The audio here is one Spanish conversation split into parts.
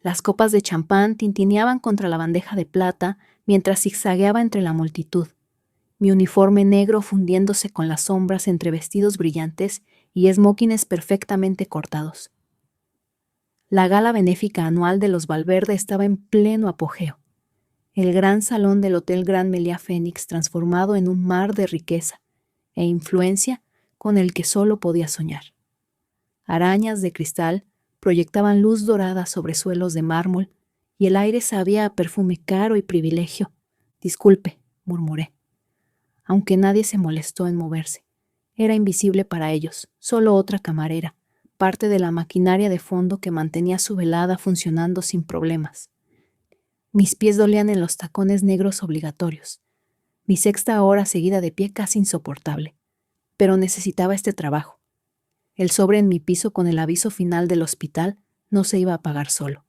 Las copas de champán tintineaban contra la bandeja de plata mientras zigzagueaba entre la multitud, mi uniforme negro fundiéndose con las sombras entre vestidos brillantes y esmokines perfectamente cortados. La gala benéfica anual de los Valverde estaba en pleno apogeo. El gran salón del Hotel Grand Meliá Fénix transformado en un mar de riqueza e influencia con el que solo podía soñar. Arañas de cristal proyectaban luz dorada sobre suelos de mármol y el aire sabía a perfume caro y privilegio. «Disculpe», murmuré. Aunque nadie se molestó en moverse. Era invisible para ellos, solo otra camarera, parte de la maquinaria de fondo que mantenía su velada funcionando sin problemas. Mis pies dolían en los tacones negros obligatorios. Mi sexta hora seguida de pie casi insoportable. Pero necesitaba este trabajo. El sobre en mi piso con el aviso final del hospital no se iba a pagar solo.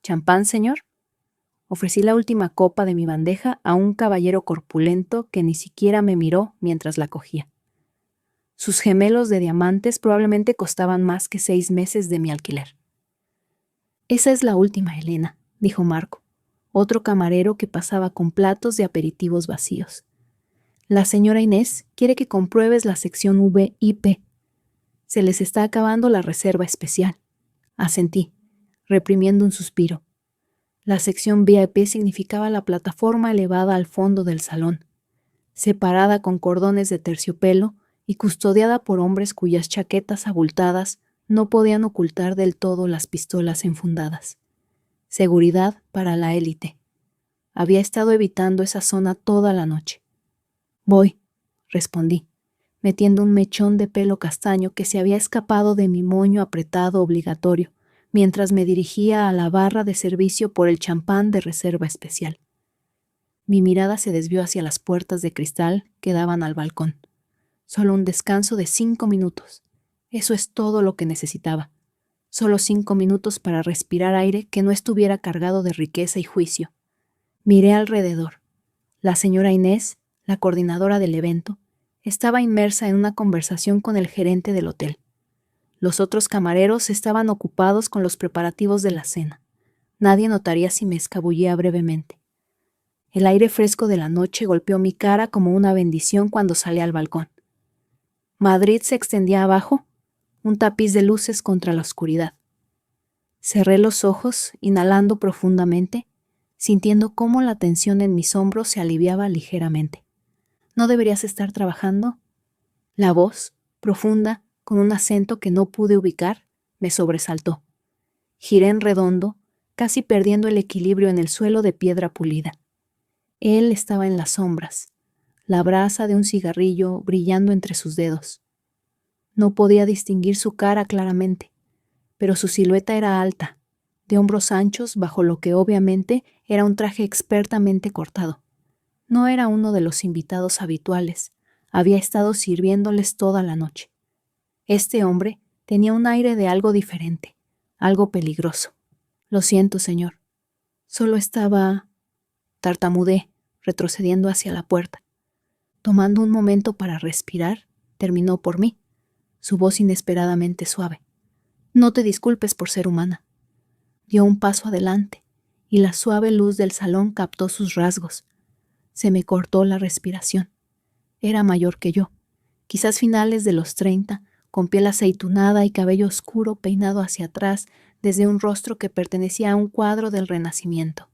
«¿Champán, señor?» Ofrecí la última copa de mi bandeja a un caballero corpulento que ni siquiera me miró mientras la cogía. Sus gemelos de diamantes probablemente costaban más que 6 meses de mi alquiler. «Esa es la última, Elena», dijo Marco, otro camarero que pasaba con platos de aperitivos vacíos. «La señora Inés quiere que compruebes la sección VIP. Se les está acabando la reserva especial». Asentí, reprimiendo un suspiro. La sección VIP significaba la plataforma elevada al fondo del salón, separada con cordones de terciopelo y custodiada por hombres cuyas chaquetas abultadas no podían ocultar del todo las pistolas enfundadas. Seguridad para la élite. Había estado evitando esa zona toda la noche. «Voy», respondí, metiendo un mechón de pelo castaño que se había escapado de mi moño apretado obligatorio, mientras me dirigía a la barra de servicio por el champán de reserva especial. Mi mirada se desvió hacia las puertas de cristal que daban al balcón. Solo un descanso de 5 minutos. Eso es todo lo que necesitaba. Solo 5 minutos para respirar aire que no estuviera cargado de riqueza y juicio. Miré alrededor. La señora Inés, la coordinadora del evento, estaba inmersa en una conversación con el gerente del hotel. Los otros camareros estaban ocupados con los preparativos de la cena. Nadie notaría si me escabullía brevemente. El aire fresco de la noche golpeó mi cara como una bendición cuando salí al balcón. Madrid se extendía abajo, un tapiz de luces contra la oscuridad. Cerré los ojos, inhalando profundamente, sintiendo cómo la tensión en mis hombros se aliviaba ligeramente. «¿No deberías estar trabajando?» La voz, profunda, con un acento que no pude ubicar, me sobresaltó. Giré en redondo, casi perdiendo el equilibrio en el suelo de piedra pulida. Él estaba en las sombras, la brasa de un cigarrillo brillando entre sus dedos. No podía distinguir su cara claramente, pero su silueta era alta, de hombros anchos bajo lo que obviamente era un traje expertamente cortado. No era uno de los invitados habituales, había estado sirviéndoles toda la noche. Este hombre tenía un aire de algo diferente, algo peligroso. «Lo siento, señor. Solo estaba...» Tartamudeé, retrocediendo hacia la puerta. Tomando un momento para respirar, terminó por mí, su voz inesperadamente suave. «No te disculpes por ser humana». Dio un paso adelante, y la suave luz del salón captó sus rasgos. Se me cortó la respiración. Era mayor que yo, quizás finales de los 30, con piel aceitunada y cabello oscuro peinado hacia atrás desde un rostro que pertenecía a un cuadro del Renacimiento.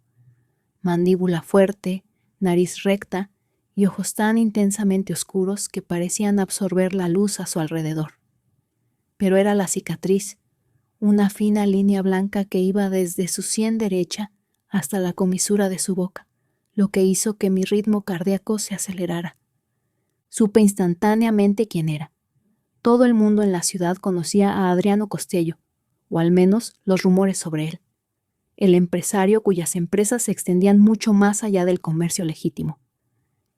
Mandíbula fuerte, nariz recta y ojos tan intensamente oscuros que parecían absorber la luz a su alrededor. Pero era la cicatriz, una fina línea blanca que iba desde su sien derecha hasta la comisura de su boca, lo que hizo que mi ritmo cardíaco se acelerara. Supe instantáneamente quién era. Todo el mundo en la ciudad conocía a Adriano Costello, o al menos los rumores sobre él. El empresario cuyas empresas se extendían mucho más allá del comercio legítimo.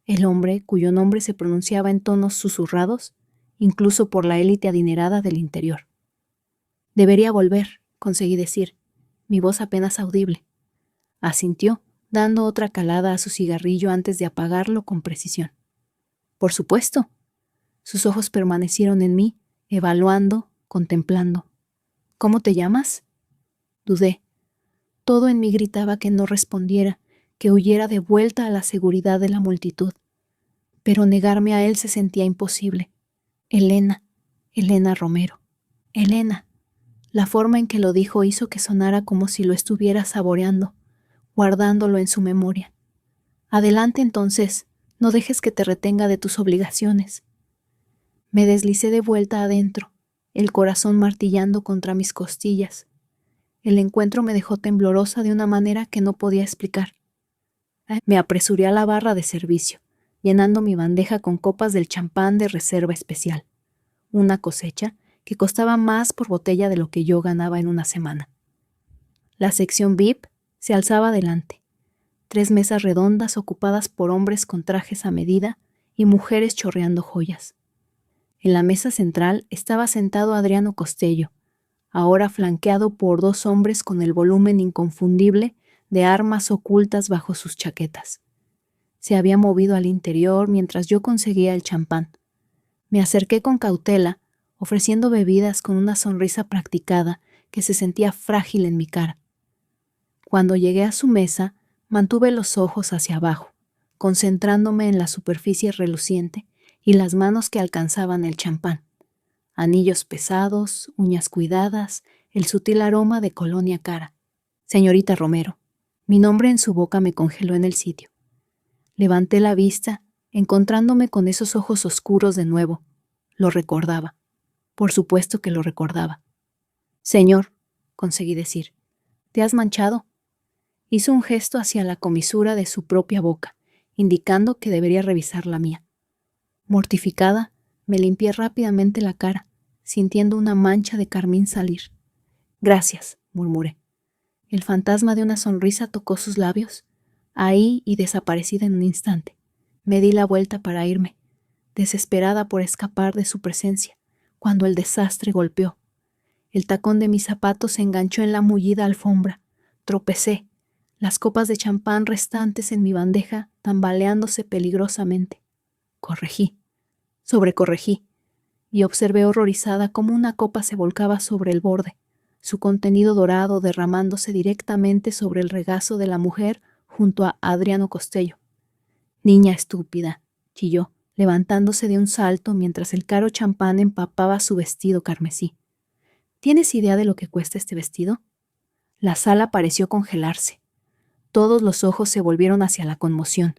El hombre cuyo nombre se pronunciaba en tonos susurrados, incluso por la élite adinerada del interior. «Debería volver», conseguí decir, mi voz apenas audible. Asintió, dando otra calada a su cigarrillo antes de apagarlo con precisión. «Por supuesto». Sus ojos permanecieron en mí, evaluando, contemplando. «¿Cómo te llamas?» Dudé. Todo en mí gritaba que no respondiera, que huyera de vuelta a la seguridad de la multitud. Pero negarme a él se sentía imposible. Elena Romero. Elena. La forma en que lo dijo hizo que sonara como si lo estuviera saboreando, guardándolo en su memoria. Adelante entonces, no dejes que te retenga de tus obligaciones. Me deslicé de vuelta adentro, el corazón martillando contra mis costillas. El encuentro me dejó temblorosa de una manera que no podía explicar. Me apresuré a la barra de servicio, llenando mi bandeja con copas del champán de reserva especial, una cosecha que costaba más por botella de lo que yo ganaba en una semana. La sección VIP se alzaba adelante, 3 mesas redondas ocupadas por hombres con trajes a medida y mujeres chorreando joyas. En la mesa central estaba sentado Adriano Costello, ahora flanqueado por 2 hombres con el volumen inconfundible de armas ocultas bajo sus chaquetas. Se había movido al interior mientras yo conseguía el champán. Me acerqué con cautela, ofreciendo bebidas con una sonrisa practicada que se sentía frágil en mi cara. Cuando llegué a su mesa, mantuve los ojos hacia abajo, concentrándome en la superficie reluciente y las manos que alcanzaban el champán. Anillos pesados, uñas cuidadas, el sutil aroma de colonia cara. Señorita Romero. Mi nombre en su boca me congeló en el sitio. Levanté la vista, encontrándome con esos ojos oscuros de nuevo. Lo recordaba. Por supuesto que lo recordaba. Señor, conseguí decir, ¿te has manchado? Hizo un gesto hacia la comisura de su propia boca, indicando que debería revisar la mía. Mortificada, me limpié rápidamente la cara, sintiendo una mancha de carmín salir. Gracias, murmuré. El fantasma de una sonrisa tocó sus labios, ahí y desaparecida en un instante. Me di la vuelta para irme, desesperada por escapar de su presencia, cuando el desastre golpeó. El tacón de mis zapatos se enganchó en la mullida alfombra. Tropecé, las copas de champán restantes en mi bandeja tambaleándose peligrosamente. Sobrecorregí, y observé horrorizada cómo una copa se volcaba sobre el borde, su contenido dorado derramándose directamente sobre el regazo de la mujer junto a Adriano Costello. Niña estúpida, chilló, levantándose de un salto mientras el caro champán empapaba su vestido carmesí. ¿Tienes idea de lo que cuesta este vestido? La sala pareció congelarse. Todos los ojos se volvieron hacia la conmoción.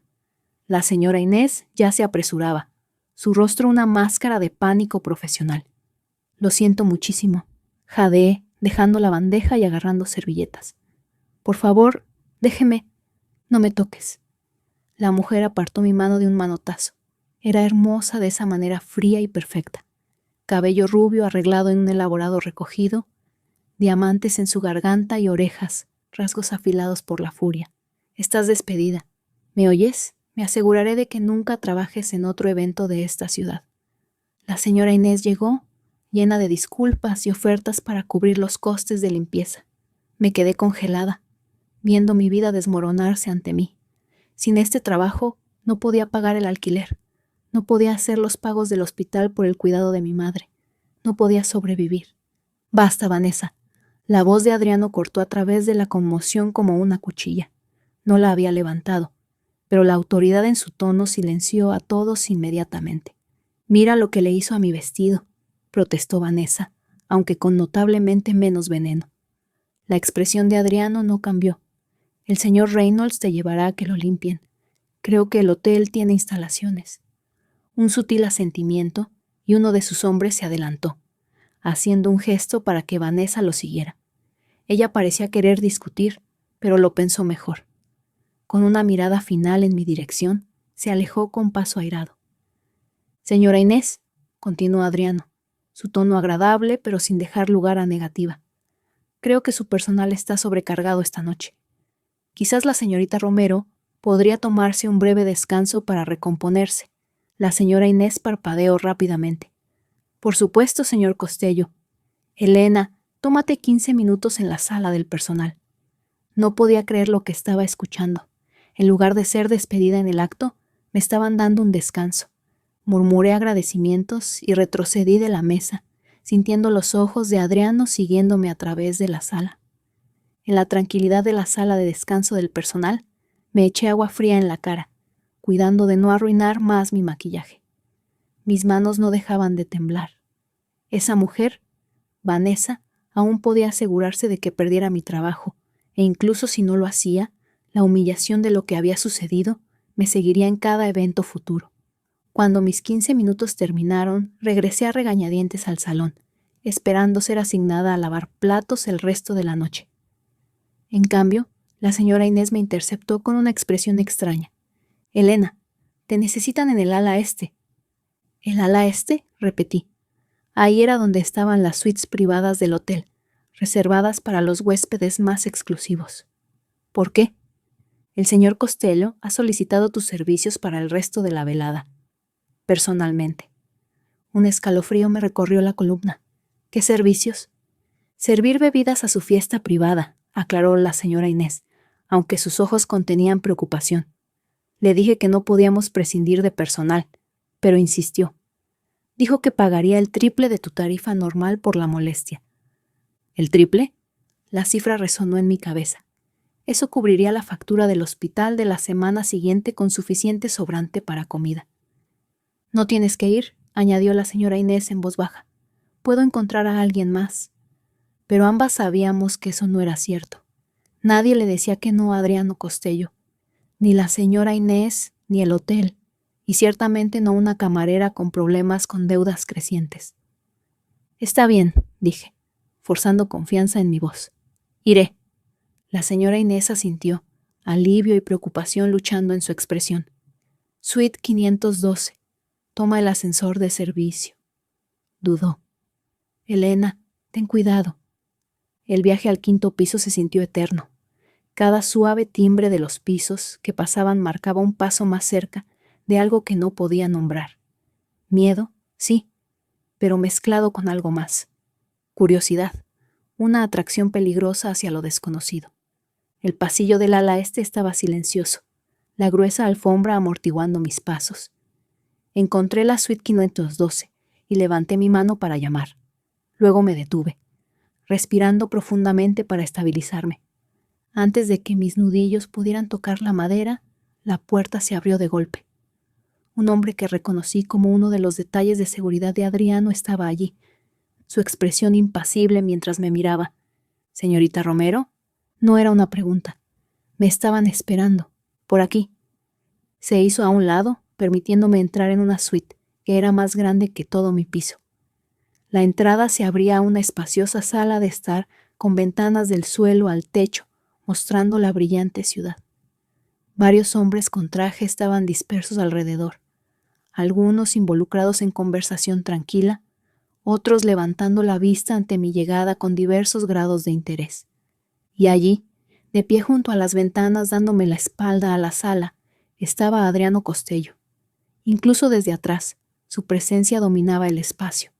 La señora Inés ya se apresuraba, su rostro una máscara de pánico profesional. Lo siento muchísimo, jadeé, dejando la bandeja y agarrando servilletas. Por favor, déjeme, no me toques. La mujer apartó mi mano de un manotazo. Era hermosa de esa manera fría y perfecta. Cabello rubio arreglado en un elaborado recogido, diamantes en su garganta y orejas, rasgos afilados por la furia. Estás despedida. ¿Me oyes? Me aseguraré de que nunca trabajes en otro evento de esta ciudad. La señora Inés llegó, llena de disculpas y ofertas para cubrir los costes de limpieza. Me quedé congelada, viendo mi vida desmoronarse ante mí. Sin este trabajo, no podía pagar el alquiler. No podía hacer los pagos del hospital por el cuidado de mi madre. No podía sobrevivir. Basta, Vanessa. La voz de Adriano cortó a través de la conmoción como una cuchilla. No la había levantado, pero la autoridad en su tono silenció a todos inmediatamente. Mira lo que le hizo a mi vestido, protestó Vanessa, aunque con notablemente menos veneno. La expresión de Adriano no cambió. El señor Reynolds te llevará a que lo limpien. Creo que el hotel tiene instalaciones. Un sutil asentimiento, y uno de sus hombres se adelantó, haciendo un gesto para que Vanessa lo siguiera. Ella parecía querer discutir, pero lo pensó mejor. Con una mirada final en mi dirección, se alejó con paso airado. Señora Inés, continuó Adriano, su tono agradable pero sin dejar lugar a negativa. Creo que su personal está sobrecargado esta noche. Quizás la señorita Romero podría tomarse un breve descanso para recomponerse. La señora Inés parpadeó rápidamente. Por supuesto, señor Costello. Elena, tómate 15 minutos en la sala del personal. No podía creer lo que estaba escuchando. En lugar de ser despedida en el acto, me estaban dando un descanso. Murmuré agradecimientos y retrocedí de la mesa, sintiendo los ojos de Adriano siguiéndome a través de la sala. En la tranquilidad de la sala de descanso del personal, me eché agua fría en la cara, cuidando de no arruinar más mi maquillaje. Mis manos no dejaban de temblar. Esa mujer, Vanessa, aún podía asegurarse de que perdiera mi trabajo, e incluso si no lo hacía, la humillación de lo que había sucedido me seguiría en cada evento futuro. Cuando mis 15 minutos terminaron, regresé a regañadientes al salón, esperando ser asignada a lavar platos el resto de la noche. En cambio, la señora Inés me interceptó con una expresión extraña. «Elena, te necesitan en el ala este». «¿El ala este?», repetí. Ahí era donde estaban las suites privadas del hotel, reservadas para los huéspedes más exclusivos. «¿Por qué?». «El señor Costello ha solicitado tus servicios para el resto de la velada. Personalmente». Un escalofrío me recorrió la columna. «¿Qué servicios?». «Servir bebidas a su fiesta privada», aclaró la señora Inés, aunque sus ojos contenían preocupación. Le dije que no podíamos prescindir de personal, pero insistió. Dijo que pagaría el triple de tu tarifa normal por la molestia. ¿El triple? La cifra resonó en mi cabeza. Eso cubriría la factura del hospital de la semana siguiente con suficiente sobrante para comida. «No tienes que ir», añadió la señora Inés en voz baja. «Puedo encontrar a alguien más». Pero ambas sabíamos que eso no era cierto. Nadie le decía que no a Adriano Costello. Ni la señora Inés, ni el hotel, y ciertamente no una camarera con problemas con deudas crecientes. «Está bien», dije, forzando confianza en mi voz. «Iré». La señora Inés asintió, alivio y preocupación luchando en su expresión. «Suite 512. Toma el ascensor de servicio». Dudó. «Elena, ten cuidado». El viaje al 5º piso se sintió eterno. Cada suave timbre de los pisos que pasaban marcaba un paso más cerca de algo que no podía nombrar. Miedo, sí, pero mezclado con algo más. Curiosidad, una atracción peligrosa hacia lo desconocido. El pasillo del ala este estaba silencioso, la gruesa alfombra amortiguando mis pasos. Encontré la suite 512 y levanté mi mano para llamar. Luego me detuve, respirando profundamente para estabilizarme. Antes de que mis nudillos pudieran tocar la madera, la puerta se abrió de golpe. Un hombre que reconocí como uno de los detalles de seguridad de Adriano estaba allí, su expresión impasible mientras me miraba. «¿Señorita Romero?». No era una pregunta. Me estaban esperando, por aquí. Se hizo a un lado, permitiéndome entrar en una suite que era más grande que todo mi piso. La entrada se abría a una espaciosa sala de estar con ventanas del suelo al techo, mostrando la brillante ciudad. Varios hombres con traje estaban dispersos alrededor, algunos involucrados en conversación tranquila, otros levantando la vista ante mi llegada con diversos grados de interés. Y allí, de pie junto a las ventanas dándome la espalda a la sala, estaba Adriano Costello. Incluso desde atrás, su presencia dominaba el espacio.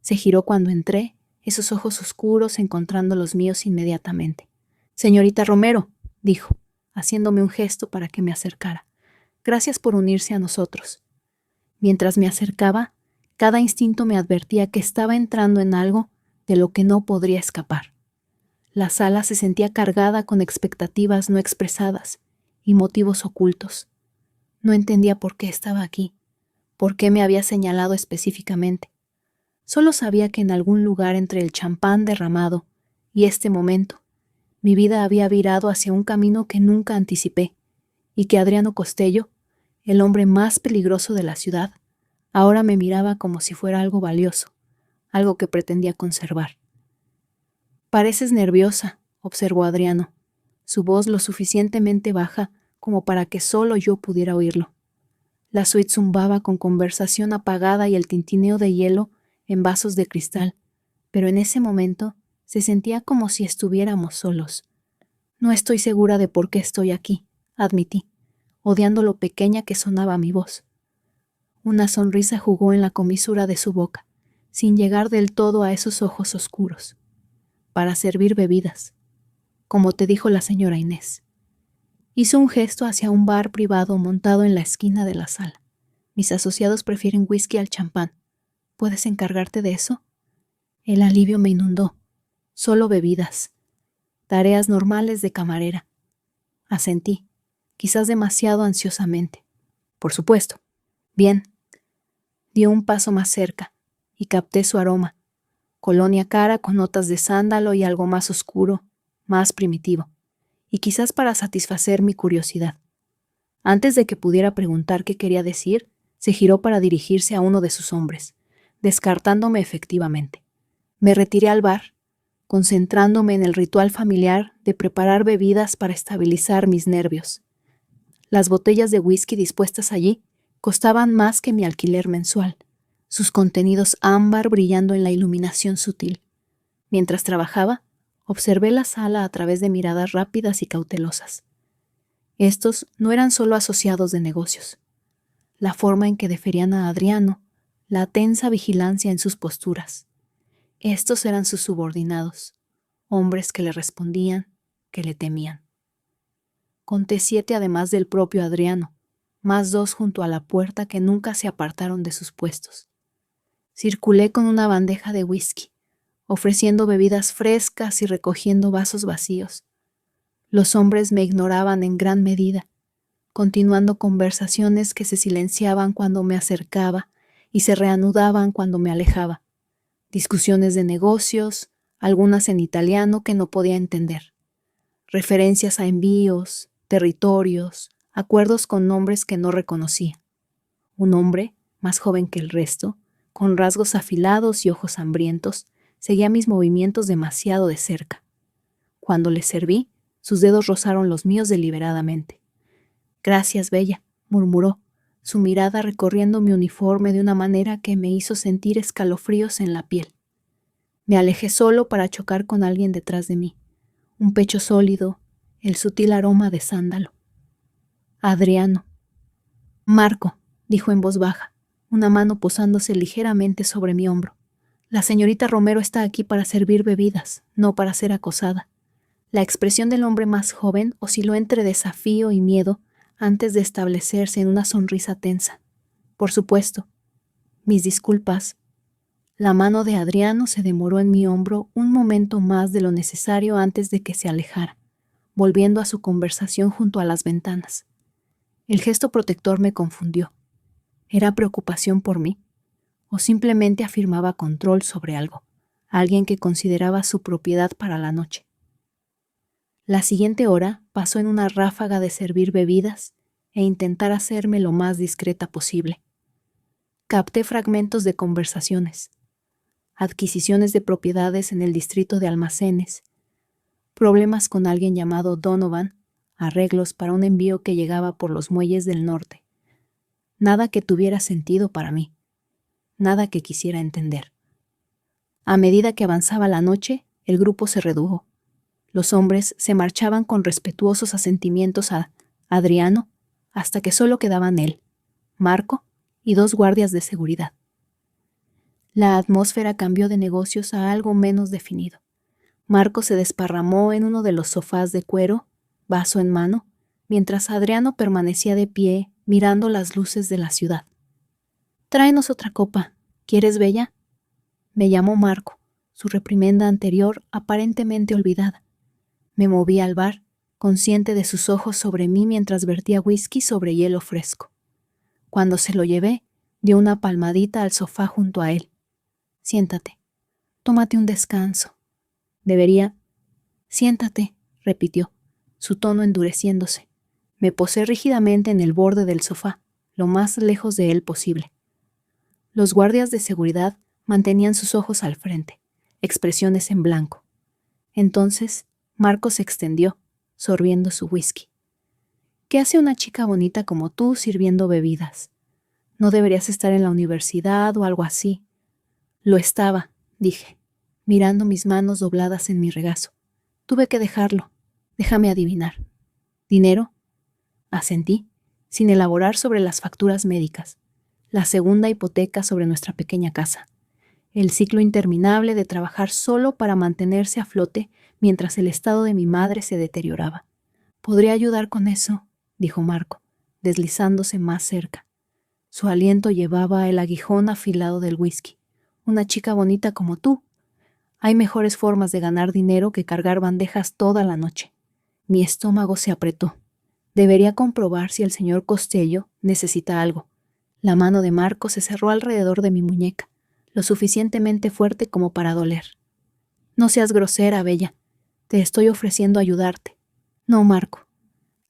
Se giró cuando entré, esos ojos oscuros encontrando los míos inmediatamente. «Señorita Romero», dijo, haciéndome un gesto para que me acercara. «Gracias por unirse a nosotros». Mientras me acercaba, cada instinto me advertía que estaba entrando en algo de lo que no podría escapar. La sala se sentía cargada con expectativas no expresadas y motivos ocultos. No entendía por qué estaba aquí, por qué me había señalado específicamente. Solo sabía que en algún lugar entre el champán derramado y este momento, mi vida había virado hacia un camino que nunca anticipé, y que Adriano Costello, el hombre más peligroso de la ciudad, ahora me miraba como si fuera algo valioso, algo que pretendía conservar. «Pareces nerviosa», observó Adriano, su voz lo suficientemente baja como para que solo yo pudiera oírlo. La suite zumbaba con conversación apagada y el tintineo de hielo en vasos de cristal, pero en ese momento se sentía como si estuviéramos solos. «No estoy segura de por qué estoy aquí», admití, odiando lo pequeña que sonaba mi voz. Una sonrisa jugó en la comisura de su boca, sin llegar del todo a esos ojos oscuros. «Para servir bebidas, como te dijo la señora Inés». Hizo un gesto hacia un bar privado montado en la esquina de la sala. «Mis asociados prefieren whisky al champán. ¿Puedes encargarte de eso?». El alivio me inundó. «Solo bebidas». Tareas normales de camarera. Asentí, quizás demasiado ansiosamente. Por supuesto. Bien. Dio un paso más cerca y capté su aroma. Colonia cara con notas de sándalo y algo más oscuro, más primitivo, y quizás para satisfacer mi curiosidad. Antes de que pudiera preguntar qué quería decir, se giró para dirigirse a uno de sus hombres, descartándome efectivamente. Me retiré al bar, concentrándome en el ritual familiar de preparar bebidas para estabilizar mis nervios. Las botellas de whisky dispuestas allí costaban más que mi alquiler mensual, sus contenidos ámbar brillando en la iluminación sutil. Mientras trabajaba, observé la sala a través de miradas rápidas y cautelosas. Estos no eran solo asociados de negocios. La forma en que deferían a Adriano, la tensa vigilancia en sus posturas. Estos eran sus subordinados, hombres que le respondían, que le temían. Conté 7 además del propio Adriano, más 2 junto a la puerta que nunca se apartaron de sus puestos. Circulé con una bandeja de whisky, ofreciendo bebidas frescas y recogiendo vasos vacíos. Los hombres me ignoraban en gran medida, continuando conversaciones que se silenciaban cuando me acercaba y se reanudaban cuando me alejaba. Discusiones de negocios, algunas en italiano que no podía entender. Referencias a envíos, territorios, acuerdos con nombres que no reconocía. Un hombre, más joven que el resto, con rasgos afilados y ojos hambrientos, seguía mis movimientos demasiado de cerca. Cuando le serví, sus dedos rozaron los míos deliberadamente. «Gracias, bella», murmuró, su mirada recorriendo mi uniforme de una manera que me hizo sentir escalofríos en la piel. Me alejé solo para chocar con alguien detrás de mí. Un pecho sólido, el sutil aroma de sándalo. Adriano. «Marco», dijo en voz baja, una mano posándose ligeramente sobre mi hombro. «La señorita Romero está aquí para servir bebidas, no para ser acosada». La expresión del hombre más joven osciló entre desafío y miedo antes de establecerse en una sonrisa tensa. «Por supuesto. Mis disculpas». La mano de Adriano se demoró en mi hombro un momento más de lo necesario antes de que se alejara, volviendo a su conversación junto a las ventanas. El gesto protector me confundió. ¿Era preocupación por mí? ¿O simplemente afirmaba control sobre algo, alguien que consideraba su propiedad para la noche? La siguiente hora pasó en una ráfaga de servir bebidas e intentar hacerme lo más discreta posible. Capté fragmentos de conversaciones, adquisiciones de propiedades en el distrito de almacenes, problemas con alguien llamado Donovan, arreglos para un envío que llegaba por los muelles del norte. Nada que tuviera sentido para mí, nada que quisiera entender. A medida que avanzaba la noche, el grupo se redujo. Los hombres se marchaban con respetuosos asentimientos a Adriano hasta que solo quedaban él, Marco y 2 guardias de seguridad. La atmósfera cambió de negocios a algo menos definido. Marco se desparramó en uno de los sofás de cuero, vaso en mano, mientras Adriano permanecía de pie mirando las luces de la ciudad. «Tráenos otra copa. ¿Quieres, bella?». Me llamó Marco, su reprimenda anterior aparentemente olvidada. Me moví al bar, consciente de sus ojos sobre mí mientras vertía whisky sobre hielo fresco. Cuando se lo llevé, dio una palmadita al sofá junto a él. «Siéntate. Tómate un descanso». «Debería». «Siéntate», repitió, su tono endureciéndose. Me posé rígidamente en el borde del sofá, lo más lejos de él posible. Los guardias de seguridad mantenían sus ojos al frente, expresiones en blanco. Entonces, Marco se extendió, sorbiendo su whisky. «¿Qué hace una chica bonita como tú sirviendo bebidas? ¿No deberías estar en la universidad o algo así?» «Lo estaba», dije, mirando mis manos dobladas en mi regazo. «Tuve que dejarlo. Déjame adivinar». «¿Dinero?». Asentí, sin elaborar sobre las facturas médicas, la segunda hipoteca sobre nuestra pequeña casa, el ciclo interminable de trabajar solo para mantenerse a flote mientras el estado de mi madre se deterioraba. «¿Podría ayudar con eso?», dijo Marco, deslizándose más cerca. Su aliento llevaba el aguijón afilado del whisky. «Una chica bonita como tú. Hay mejores formas de ganar dinero que cargar bandejas toda la noche. Mi estómago se apretó. Debería comprobar si el señor Costello necesita algo. La mano de Marco se cerró alrededor de mi muñeca, lo suficientemente fuerte como para doler. No seas grosera, Bella. Te estoy ofreciendo ayudarte. No, Marco.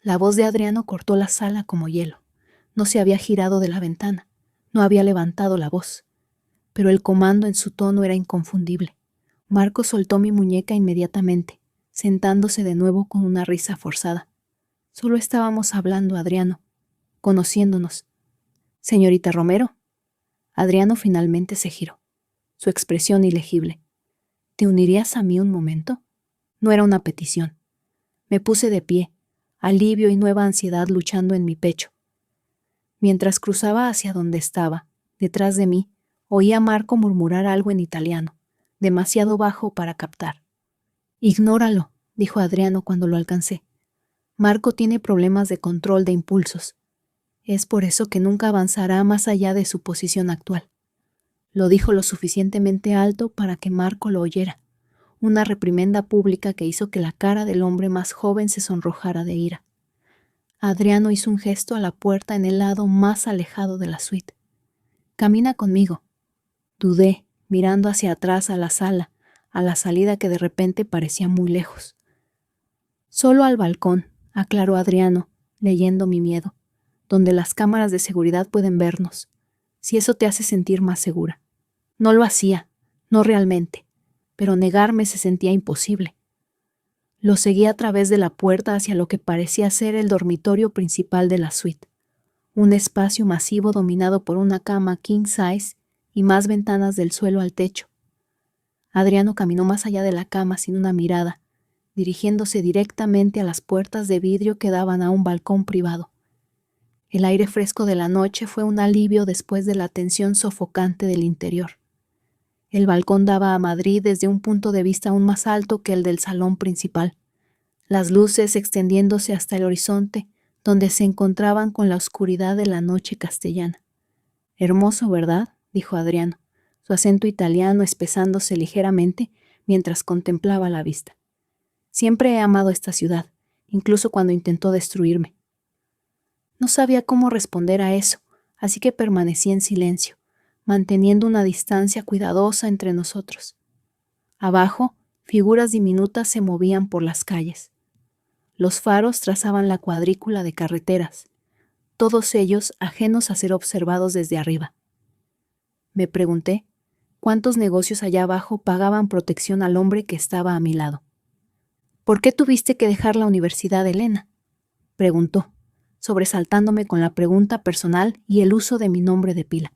La voz de Adriano cortó la sala como hielo. No se había girado de la ventana. No había levantado la voz. Pero el comando en su tono era inconfundible. Marco soltó mi muñeca inmediatamente, sentándose de nuevo con una risa forzada. Solo estábamos hablando, Adriano, conociéndonos. Señorita Romero. Adriano finalmente se giró, su expresión ilegible. ¿Te unirías a mí un momento? No era una petición. Me puse de pie, alivio y nueva ansiedad luchando en mi pecho. Mientras cruzaba hacia donde estaba, detrás de mí, oí a Marco murmurar algo en italiano, demasiado bajo para captar. Ignóralo, dijo Adriano cuando lo alcancé. Marco tiene problemas de control de impulsos. Es por eso que nunca avanzará más allá de su posición actual. Lo dijo lo suficientemente alto para que Marco lo oyera, una reprimenda pública que hizo que la cara del hombre más joven se sonrojara de ira. Adriano hizo un gesto a la puerta en el lado más alejado de la suite. «Camina conmigo». Dudé, mirando hacia atrás a la sala, a la salida que de repente parecía muy lejos. «Solo al balcón», aclaró Adriano, leyendo mi miedo, «donde las cámaras de seguridad pueden vernos, si eso te hace sentir más segura». No lo hacía, no realmente, pero negarme se sentía imposible. Lo seguí a través de la puerta hacia lo que parecía ser el dormitorio principal de la suite, un espacio masivo dominado por una cama king size y más ventanas del suelo al techo. Adriano caminó más allá de la cama sin una mirada, dirigiéndose directamente a las puertas de vidrio que daban a un balcón privado. El aire fresco de la noche fue un alivio después de la tensión sofocante del interior. El balcón daba a Madrid desde un punto de vista aún más alto que el del salón principal, las luces extendiéndose hasta el horizonte, donde se encontraban con la oscuridad de la noche castellana. «Hermoso, ¿verdad?», dijo Adriano, su acento italiano espesándose ligeramente mientras contemplaba la vista. «Siempre he amado esta ciudad, incluso cuando intentó destruirme». No sabía cómo responder a eso, así que permanecí en silencio, manteniendo una distancia cuidadosa entre nosotros. Abajo, figuras diminutas se movían por las calles. Los faros trazaban la cuadrícula de carreteras, todos ellos ajenos a ser observados desde arriba. Me pregunté, ¿cuántos negocios allá abajo pagaban protección al hombre que estaba a mi lado? «¿Por qué tuviste que dejar la universidad, Elena?», preguntó, sobresaltándome con la pregunta personal y el uso de mi nombre de pila.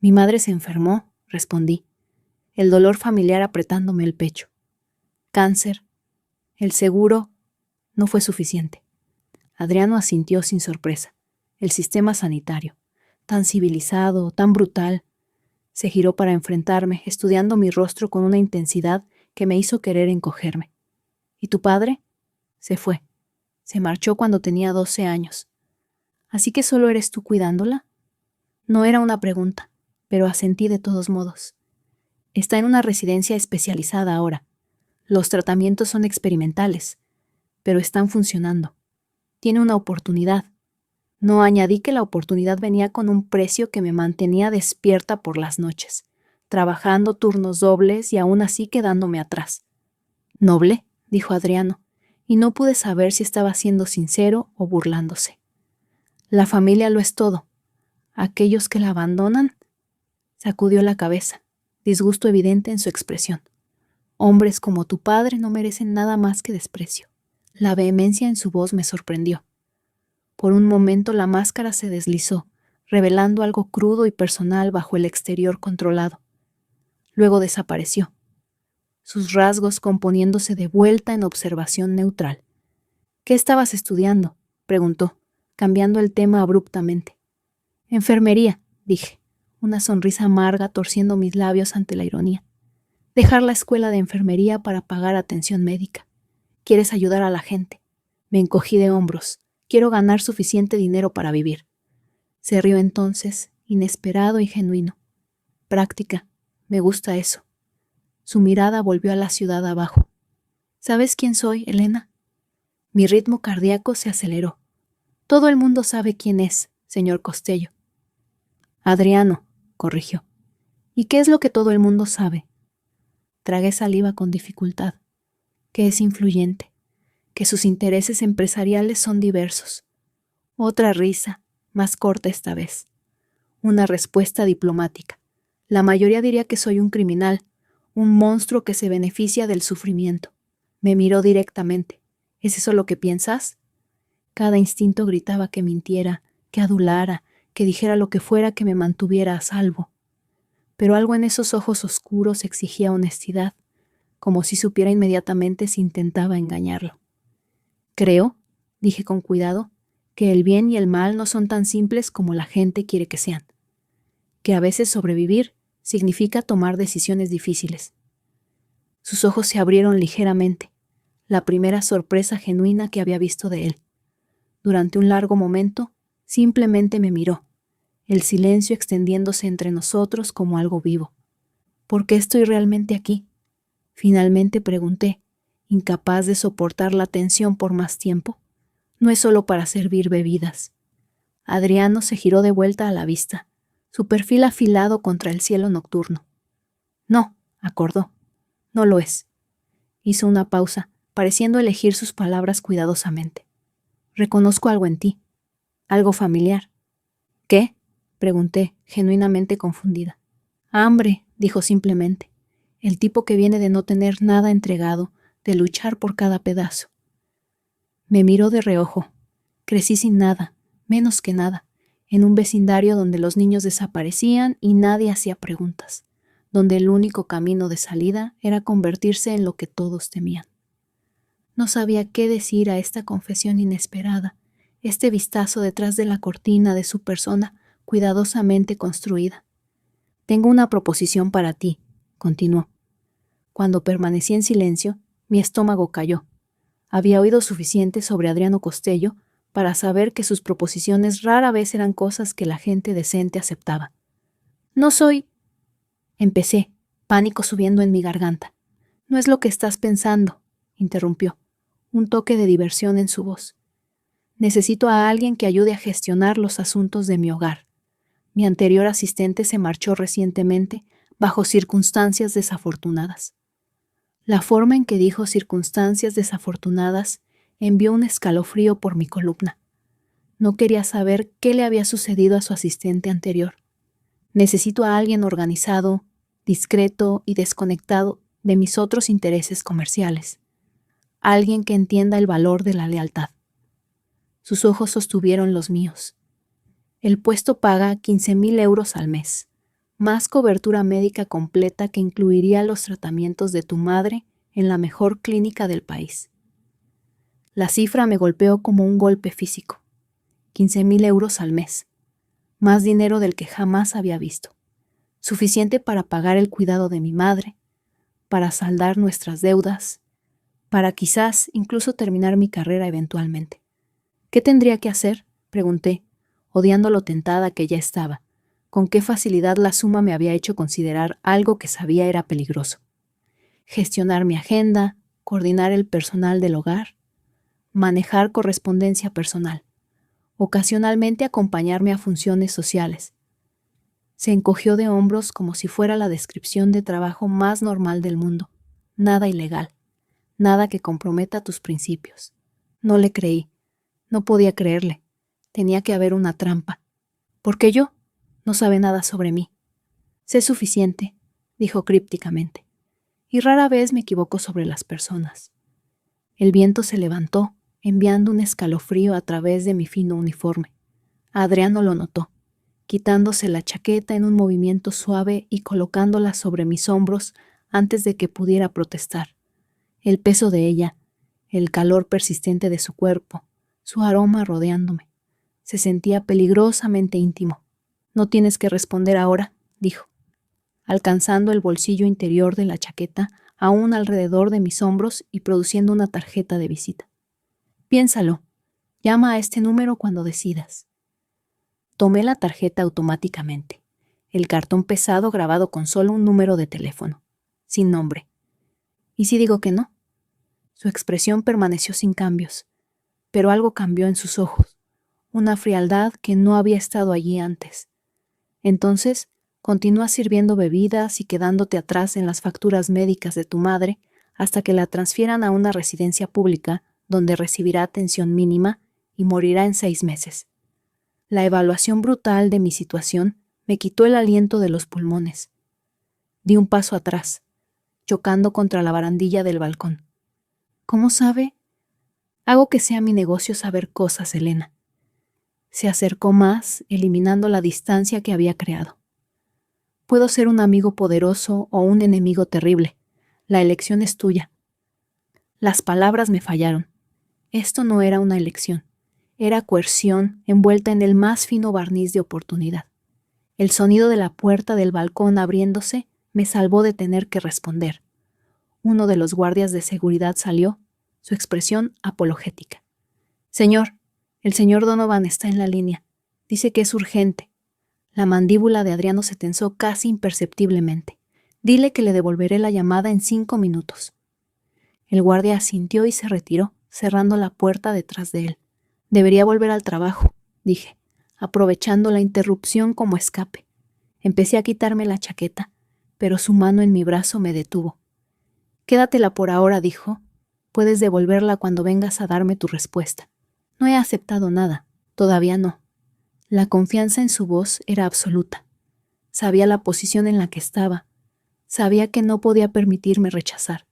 «Mi madre se enfermó», respondí, el dolor familiar apretándome el pecho. «Cáncer. El seguro no fue suficiente». Adriano asintió sin sorpresa. El sistema sanitario, tan civilizado, tan brutal. Se giró para enfrentarme, estudiando mi rostro con una intensidad que me hizo querer encogerme. «¿Y tu padre?» «Se fue. Se marchó cuando tenía 12 años. ¿Así que solo eres tú cuidándola?» No era una pregunta, pero asentí de todos modos. «Está en una residencia especializada ahora. Los tratamientos son experimentales, pero están funcionando. Tiene una oportunidad». No añadí que la oportunidad venía con un precio que me mantenía despierta por las noches, trabajando turnos dobles y aún así quedándome atrás. «¿Noble?», dijo Adriano, y no pude saber si estaba siendo sincero o burlándose. «La familia lo es todo. ¿Aquellos que la abandonan?», sacudió la cabeza, disgusto evidente en su expresión. «Hombres como tu padre no merecen nada más que desprecio». La vehemencia en su voz me sorprendió. Por un momento la máscara se deslizó, revelando algo crudo y personal bajo el exterior controlado. Luego desapareció, sus rasgos componiéndose de vuelta en observación neutral. «¿Qué estabas estudiando?», preguntó, cambiando el tema abruptamente. «Enfermería», dije, una sonrisa amarga torciendo mis labios ante la ironía. «Dejar la escuela de enfermería para pagar atención médica. Quieres ayudar a la gente». Me encogí de hombros. «Quiero ganar suficiente dinero para vivir». Se rió entonces, inesperado y genuino. «Práctica. Me gusta eso». Su mirada volvió a la ciudad abajo. ¿Sabes quién soy, Elena? Mi ritmo cardíaco se aceleró. Todo el mundo sabe quién es, señor Costello. Adriano, corrigió. ¿Y qué es lo que todo el mundo sabe? Tragué saliva con dificultad. Que es influyente, que sus intereses empresariales son diversos. Otra risa, más corta esta vez. Una respuesta diplomática. La mayoría diría que soy un criminal, un monstruo que se beneficia del sufrimiento. Me miró directamente. ¿Es eso lo que piensas? Cada instinto gritaba que mintiera, que adulara, que dijera lo que fuera que me mantuviera a salvo. Pero algo en esos ojos oscuros exigía honestidad, como si supiera inmediatamente si intentaba engañarlo. Creo, dije con cuidado, que el bien y el mal no son tan simples como la gente quiere que sean. Que a veces sobrevivir significa tomar decisiones difíciles. Sus ojos se abrieron ligeramente, la primera sorpresa genuina que había visto de él. Durante un largo momento, simplemente me miró, el silencio extendiéndose entre nosotros como algo vivo. ¿Por qué estoy realmente aquí? Finalmente pregunté, incapaz de soportar la tensión por más tiempo. No es solo para servir bebidas. Adriano se giró de vuelta a la vista, su perfil afilado contra el cielo nocturno. No, acordó, no lo es. Hizo una pausa, pareciendo elegir sus palabras cuidadosamente. Reconozco algo en ti, algo familiar. ¿Qué? Pregunté, genuinamente confundida. Hambre, dijo simplemente. El tipo que viene de no tener nada entregado, de luchar por cada pedazo. Me miró de reojo. Crecí sin nada, menos que nada, en un vecindario donde los niños desaparecían y nadie hacía preguntas, donde el único camino de salida era convertirse en lo que todos temían. No sabía qué decir a esta confesión inesperada, este vistazo detrás de la cortina de su persona cuidadosamente construida. Tengo una proposición para ti, continuó. Cuando permanecí en silencio, mi estómago cayó. Había oído suficiente sobre Adriano Costello para saber que sus proposiciones rara vez eran cosas que la gente decente aceptaba. No soy... Empecé, pánico subiendo en mi garganta. No es lo que estás pensando, interrumpió, un toque de diversión en su voz. Necesito a alguien que ayude a gestionar los asuntos de mi hogar. Mi anterior asistente se marchó recientemente bajo circunstancias desafortunadas. La forma en que dijo circunstancias desafortunadas envió un escalofrío por mi columna. No quería saber qué le había sucedido a su asistente anterior. Necesito a alguien organizado, discreto y desconectado de mis otros intereses comerciales. Alguien que entienda el valor de la lealtad. Sus ojos sostuvieron los míos. El puesto paga 15,000 euros al mes, más cobertura médica completa que incluiría los tratamientos de tu madre en la mejor clínica del país. La cifra me golpeó como un golpe físico. 15,000 euros al mes. Más dinero del que jamás había visto. Suficiente para pagar el cuidado de mi madre, para saldar nuestras deudas, para quizás incluso terminar mi carrera eventualmente. ¿Qué tendría que hacer?, pregunté, odiando lo tentada que ya estaba. Con qué facilidad la suma me había hecho considerar algo que sabía era peligroso. Gestionar mi agenda, coordinar el personal del hogar, manejar correspondencia personal, ocasionalmente acompañarme a funciones sociales. Se encogió de hombros como si fuera la descripción de trabajo más normal del mundo. Nada ilegal, nada que comprometa tus principios. No le creí, no podía creerle. Tenía que haber una trampa. ¿Por qué yo? No sabe nada sobre mí. Sé suficiente, dijo crípticamente, y rara vez me equivoco sobre las personas. El viento se levantó, enviando un escalofrío a través de mi fino uniforme. Adriano lo notó, quitándose la chaqueta en un movimiento suave y colocándola sobre mis hombros antes de que pudiera protestar. El peso de ella, el calor persistente de su cuerpo, su aroma rodeándome. Se sentía peligrosamente íntimo. No tienes que responder ahora, dijo, alcanzando el bolsillo interior de la chaqueta aún alrededor de mis hombros y produciendo una tarjeta de visita. Piénsalo. Llama a este número cuando decidas. Tomé la tarjeta automáticamente, el cartón pesado grabado con solo un número de teléfono. sin nombre. ¿Y si digo que no? Su expresión permaneció sin cambios, pero algo cambió en sus ojos, una frialdad que no había estado allí antes. Entonces, continúa sirviendo bebidas y quedándote atrás en las facturas médicas de tu madre hasta que la transfieran a una residencia pública donde recibirá atención mínima y morirá en 6 meses. La evaluación brutal de mi situación me quitó el aliento de los pulmones. Di un paso atrás, chocando contra la barandilla del balcón. ¿Cómo sabe? Hago que sea mi negocio saber cosas, Elena. Se acercó más, eliminando la distancia que había creado. Puedo ser un amigo poderoso o un enemigo terrible. La elección es tuya. Las palabras me fallaron. Esto no era una elección. Era coerción envuelta en el más fino barniz de oportunidad. El sonido de la puerta del balcón abriéndose me salvó de tener que responder. Uno de los guardias de seguridad salió, su expresión apologética. Señor, el señor Donovan está en la línea. Dice que es urgente. La mandíbula de Adriano se tensó casi imperceptiblemente. Dile que le devolveré la llamada en 5 minutos. El guardia asintió y se retiró, cerrando la puerta detrás de él. Debería volver al trabajo, dije, aprovechando la interrupción como escape. Empecé a quitarme la chaqueta, pero su mano en mi brazo me detuvo. Quédatela por ahora, dijo. Puedes devolverla cuando vengas a darme tu respuesta. No he aceptado nada, todavía no. La confianza en su voz era absoluta. Sabía la posición en la que estaba. Sabía que no podía permitirme rechazar.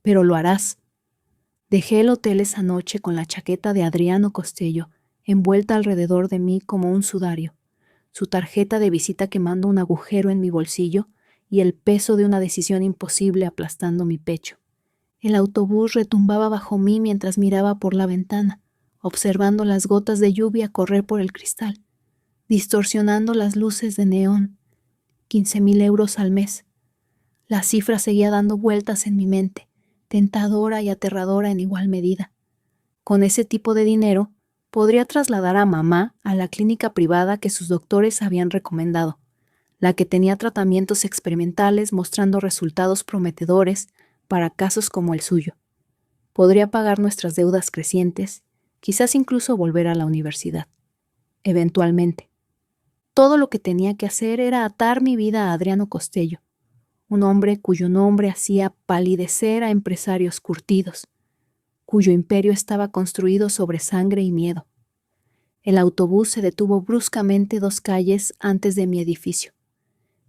Pero lo harás. Dejé el hotel esa noche con la chaqueta de Adriano Costello, envuelta alrededor de mí como un sudario, su tarjeta de visita quemando un agujero en mi bolsillo y el peso de una decisión imposible aplastando mi pecho. El autobús retumbaba bajo mí mientras miraba por la ventana, observando las gotas de lluvia correr por el cristal, distorsionando las luces de neón. 15,000 euros al mes. La cifra seguía dando vueltas en mi mente, tentadora y aterradora en igual medida. Con ese tipo de dinero, podría trasladar a mamá a la clínica privada que sus doctores habían recomendado, la que tenía tratamientos experimentales mostrando resultados prometedores para casos como el suyo. Podría pagar nuestras deudas crecientes, quizás incluso volver a la universidad. Eventualmente. Todo lo que tenía que hacer era atar mi vida a Adriano Costello, un hombre cuyo nombre hacía palidecer a empresarios curtidos, cuyo imperio estaba construido sobre sangre y miedo. El autobús se detuvo bruscamente 2 calles antes de mi edificio.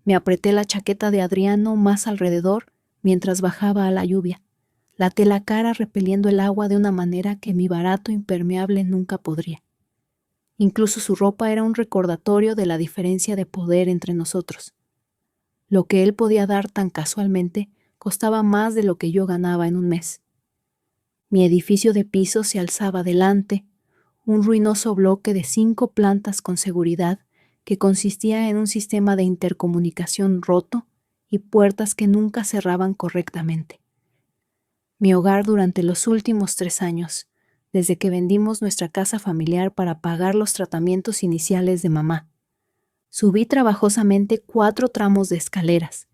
Me apreté la chaqueta de Adriano más alrededor mientras bajaba a la lluvia. Laté la cara repeliendo el agua de una manera que mi barato impermeable nunca podría. Incluso su ropa era un recordatorio de la diferencia de poder entre nosotros. Lo que él podía dar tan casualmente costaba más de lo que yo ganaba en un mes. Mi edificio de pisos se alzaba delante, un ruinoso bloque de 5 plantas con seguridad que consistía en un sistema de intercomunicación roto y puertas que nunca cerraban correctamente. Mi hogar durante los últimos 3 años, desde que vendimos nuestra casa familiar para pagar los tratamientos iniciales de mamá. Subí trabajosamente 4 tramos de escaleras,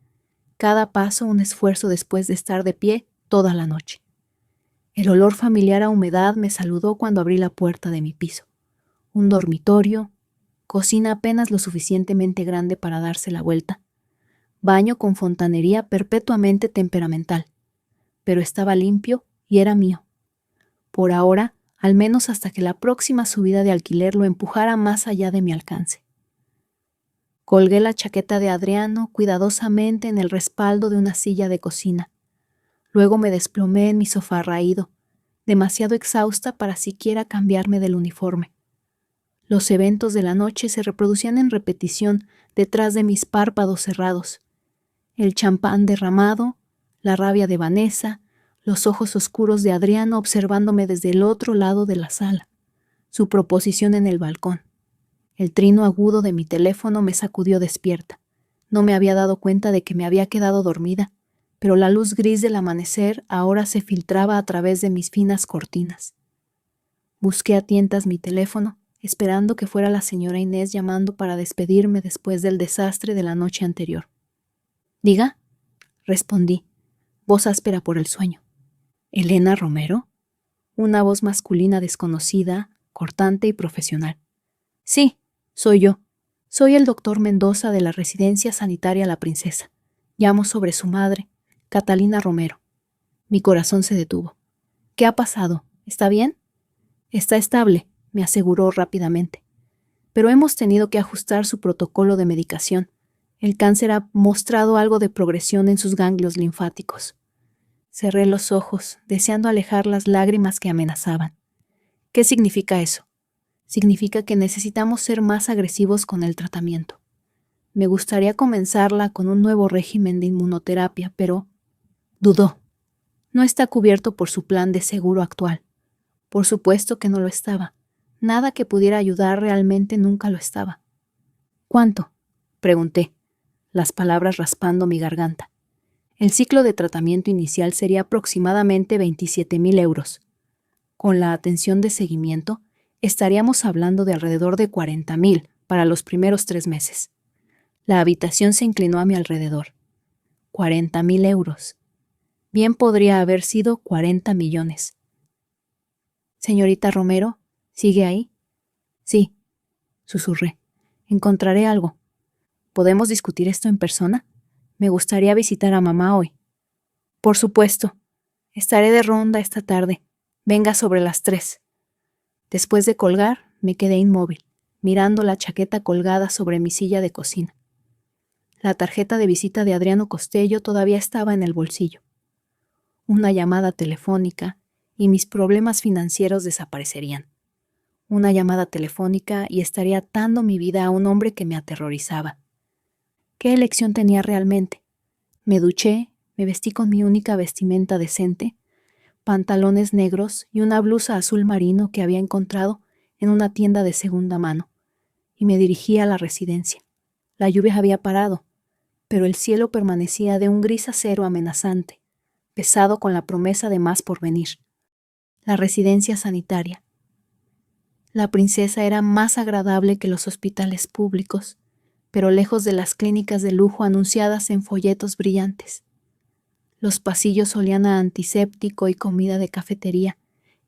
cada paso un esfuerzo después de estar de pie toda la noche. El olor familiar a humedad me saludó cuando abrí la puerta de mi piso. Un dormitorio, cocina apenas lo suficientemente grande para darse la vuelta, baño con fontanería perpetuamente temperamental, pero estaba limpio y era mío. Por ahora, al menos hasta que la próxima subida de alquiler lo empujara más allá de mi alcance. Colgué la chaqueta de Adriano cuidadosamente en el respaldo de una silla de cocina. Luego me desplomé en mi sofá raído, demasiado exhausta para siquiera cambiarme del uniforme. Los eventos de la noche se reproducían en repetición detrás de mis párpados cerrados. El champán derramado, la rabia de Vanessa, los ojos oscuros de Adriano observándome desde el otro lado de la sala, su proposición en el balcón. El trino agudo de mi teléfono me sacudió despierta. No me había dado cuenta de que me había quedado dormida, pero la luz gris del amanecer ahora se filtraba a través de mis finas cortinas. Busqué a tientas mi teléfono, esperando que fuera la señora Inés llamando para despedirme después del desastre de la noche anterior. «Diga», respondí, voz áspera por el sueño. ¿Elena Romero? Una voz masculina desconocida, cortante y profesional. Sí, soy yo. Soy el doctor Mendoza de la Residencia Sanitaria La Princesa. Llamo sobre su madre, Catalina Romero. Mi corazón se detuvo. ¿Qué ha pasado? ¿Está bien? Está estable, me aseguró rápidamente. Pero hemos tenido que ajustar su protocolo de medicación. El cáncer ha mostrado algo de progresión en sus ganglios linfáticos. Cerré los ojos, deseando alejar las lágrimas que amenazaban. ¿Qué significa eso? Significa que necesitamos ser más agresivos con el tratamiento. Me gustaría comenzarla con un nuevo régimen de inmunoterapia, pero dudó. No está cubierto por su plan de seguro actual. Por supuesto que no lo estaba. Nada que pudiera ayudar realmente nunca lo estaba. ¿Cuánto? Pregunté, las palabras raspando mi garganta. El ciclo de tratamiento inicial sería aproximadamente 27.000 euros. Con la atención de seguimiento, estaríamos hablando de alrededor de 40.000 para los primeros 3 meses. La habitación se inclinó a mi alrededor. 40.000 euros. Bien podría haber sido 40 millones. Señorita Romero, ¿sigue ahí? Sí, susurré. Encontraré algo. ¿Podemos discutir esto en persona? Me gustaría visitar a mamá hoy. Por supuesto. Estaré de ronda esta tarde. Venga sobre las 3. Después de colgar, me quedé inmóvil, mirando la chaqueta colgada sobre mi silla de cocina. La tarjeta de visita de Adriano Costello todavía estaba en el bolsillo. Una llamada telefónica y mis problemas financieros desaparecerían. Una llamada telefónica y estaría atando mi vida a un hombre que me aterrorizaba. ¿Qué elección tenía realmente? Me duché, me vestí con mi única vestimenta decente, pantalones negros y una blusa azul marino que había encontrado en una tienda de segunda mano, y me dirigí a la residencia. La lluvia había parado, pero el cielo permanecía de un gris acero amenazante, pesado con la promesa de más por venir. La residencia sanitaria. La Princesa era más agradable que los hospitales públicos, pero lejos de las clínicas de lujo anunciadas en folletos brillantes. Los pasillos olían a antiséptico y comida de cafetería,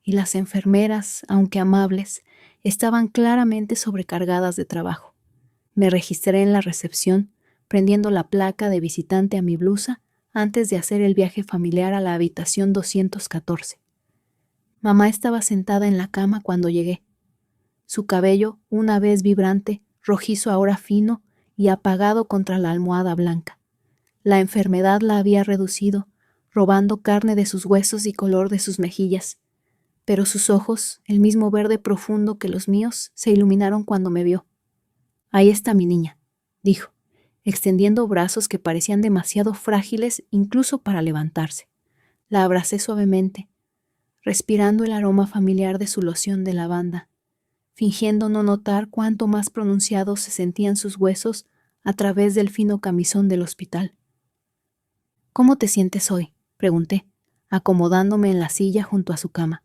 y las enfermeras, aunque amables, estaban claramente sobrecargadas de trabajo. Me registré en la recepción, prendiendo la placa de visitante a mi blusa antes de hacer el viaje familiar a la habitación 214. Mamá estaba sentada en la cama cuando llegué. Su cabello, una vez vibrante, rojizo ahora fino y apagado contra la almohada blanca. La enfermedad la había reducido, robando carne de sus huesos y color de sus mejillas, pero sus ojos, el mismo verde profundo que los míos, se iluminaron cuando me vio. «Ahí está mi niña», dijo, extendiendo brazos que parecían demasiado frágiles incluso para levantarse. La abracé suavemente, respirando el aroma familiar de su loción de lavanda, fingiendo no notar cuánto más pronunciados se sentían sus huesos a través del fino camisón del hospital. «¿Cómo te sientes hoy?», pregunté, acomodándome en la silla junto a su cama.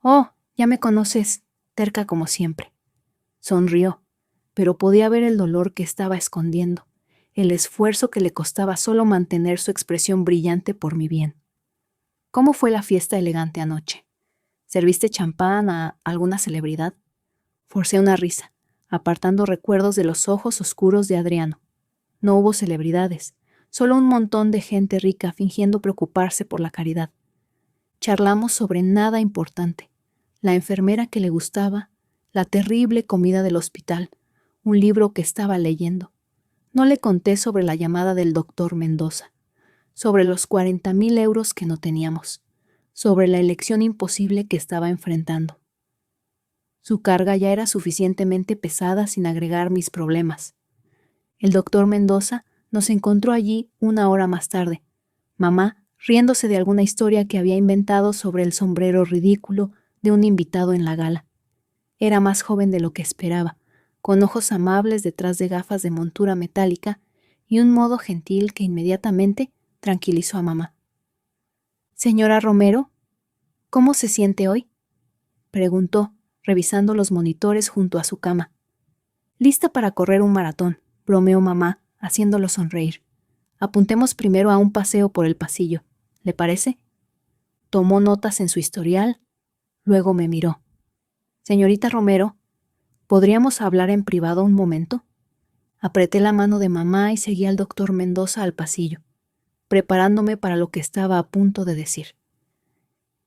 «Oh, ya me conoces», terca como siempre. Sonrió, pero podía ver el dolor que estaba escondiendo, el esfuerzo que le costaba solo mantener su expresión brillante por mi bien. «¿Cómo fue la fiesta elegante anoche? ¿Serviste champán a alguna celebridad?». Forcé una risa, apartando recuerdos de los ojos oscuros de Adriano. No hubo celebridades, solo un montón de gente rica fingiendo preocuparse por la caridad. Charlamos sobre nada importante, la enfermera que le gustaba, la terrible comida del hospital, un libro que estaba leyendo. No le conté sobre la llamada del doctor Mendoza, sobre los 40.000 euros que no teníamos, sobre la elección imposible que estaba enfrentando. Su carga ya era suficientemente pesada sin agregar mis problemas. El doctor Mendoza nos encontró allí 1 hora más tarde, mamá riéndose de alguna historia que había inventado sobre el sombrero ridículo de un invitado en la gala. Era más joven de lo que esperaba, con ojos amables detrás de gafas de montura metálica y un modo gentil que inmediatamente tranquilizó a mamá. «Señora Romero, ¿cómo se siente hoy?», preguntó, revisando los monitores junto a su cama. «Lista para correr un maratón», bromeó mamá, haciéndolo sonreír. Apuntemos primero a un paseo por el pasillo, ¿le parece? Tomó notas en su historial, luego me miró. Señorita Romero, ¿podríamos hablar en privado un momento? Apreté la mano de mamá y seguí al doctor Mendoza al pasillo, preparándome para lo que estaba a punto de decir.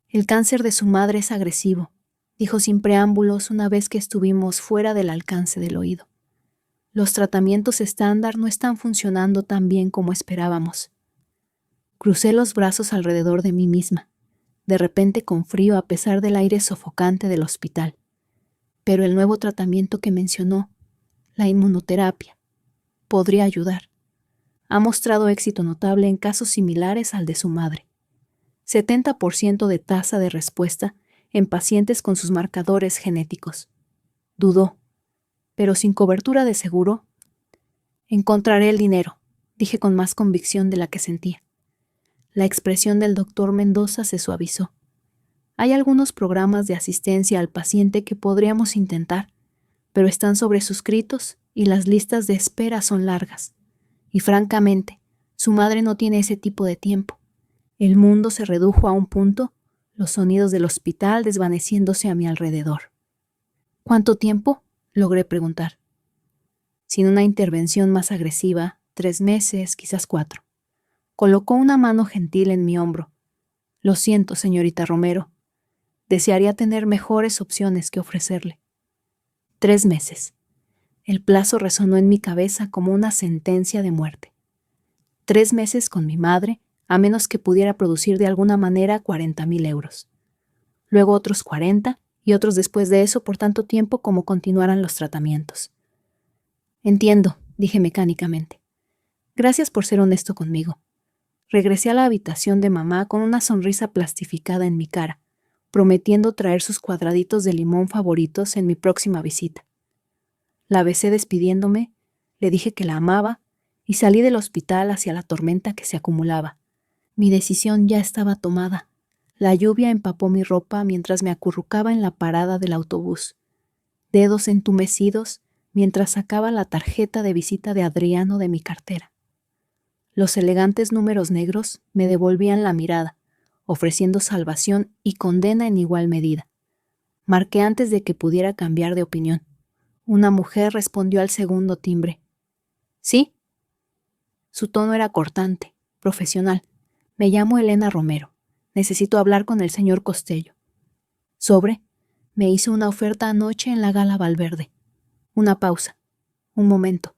El cáncer de su madre es agresivo, dijo sin preámbulos una vez que estuvimos fuera del alcance del oído. Los tratamientos estándar no están funcionando tan bien como esperábamos. Crucé los brazos alrededor de mí misma, de repente con frío a pesar del aire sofocante del hospital. Pero el nuevo tratamiento que mencionó, la inmunoterapia, podría ayudar. Ha mostrado éxito notable en casos similares al de su madre. 70% de tasa de respuesta en pacientes con sus marcadores genéticos. Dudó, pero sin cobertura de seguro. Encontraré el dinero, dije con más convicción de la que sentía. La expresión del doctor Mendoza se suavizó. Hay algunos programas de asistencia al paciente que podríamos intentar, pero están sobresuscritos y las listas de espera son largas. Y francamente, su madre no tiene ese tipo de tiempo. El mundo se redujo a un punto, los sonidos del hospital desvaneciéndose a mi alrededor. ¿Cuánto tiempo?, logré preguntar. Sin una intervención más agresiva, 3 meses, quizás 4. Colocó una mano gentil en mi hombro. Lo siento, señorita Romero. Desearía tener mejores opciones que ofrecerle. 3 meses. El plazo resonó en mi cabeza como una sentencia de muerte. 3 meses con mi madre, a menos que pudiera producir de alguna manera 40.000 euros. Luego otros 40 y otros después de eso por tanto tiempo como continuaran los tratamientos. Entiendo, dije mecánicamente. Gracias por ser honesto conmigo. Regresé a la habitación de mamá con una sonrisa plastificada en mi cara, prometiendo traer sus cuadraditos de limón favoritos en mi próxima visita. La besé despidiéndome, le dije que la amaba y salí del hospital hacia la tormenta que se acumulaba. Mi decisión ya estaba tomada. La lluvia empapó mi ropa mientras me acurrucaba en la parada del autobús. Dedos entumecidos mientras sacaba la tarjeta de visita de Adriano de mi cartera. Los elegantes números negros me devolvían la mirada, ofreciendo salvación y condena en igual medida. Marqué antes de que pudiera cambiar de opinión. Una mujer respondió al segundo timbre. ¿Sí? Su tono era cortante, profesional. Me llamo Elena Romero. Necesito hablar con el señor Costello. Sobre, me hizo una oferta anoche en la Gala Valverde. Una pausa. Un momento.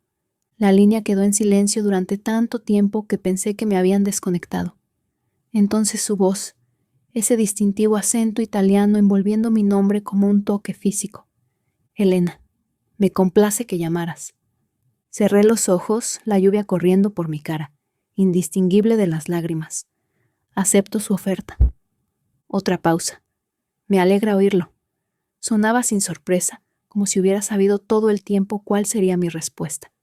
La línea quedó en silencio durante tanto tiempo que pensé que me habían desconectado. Entonces su voz, ese distintivo acento italiano envolviendo mi nombre como un toque físico. Elena, me complace que llamaras. Cerré los ojos, la lluvia corriendo por mi cara, indistinguible de las lágrimas. Acepto su oferta. Otra pausa. Me alegra oírlo. Sonaba sin sorpresa, como si hubiera sabido todo el tiempo cuál sería mi respuesta.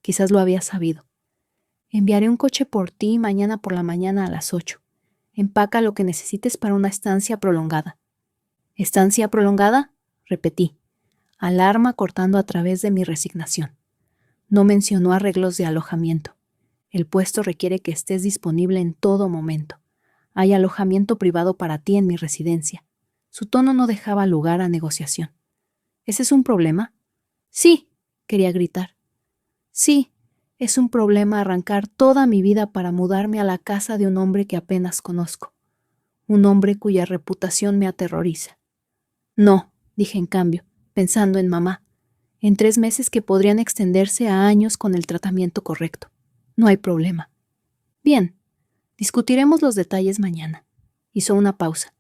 Quizás lo había sabido. Enviaré un coche por ti mañana por la mañana a las 8. Empaca lo que necesites para una estancia prolongada. ¿Estancia prolongada? Repetí, alarma cortando a través de mi resignación. No mencionó arreglos de alojamiento. El puesto requiere que estés disponible en todo momento. Hay alojamiento privado para ti en mi residencia. Su tono no dejaba lugar a negociación. ¿Ese es un problema? Sí, quería gritar. Sí, es un problema arrancar toda mi vida para mudarme a la casa de un hombre que apenas conozco. Un hombre cuya reputación me aterroriza. No, dije en cambio, pensando en mamá. En 3 meses que podrían extenderse a años con el tratamiento correcto. No hay problema. Bien, discutiremos los detalles mañana. Hizo una pausa.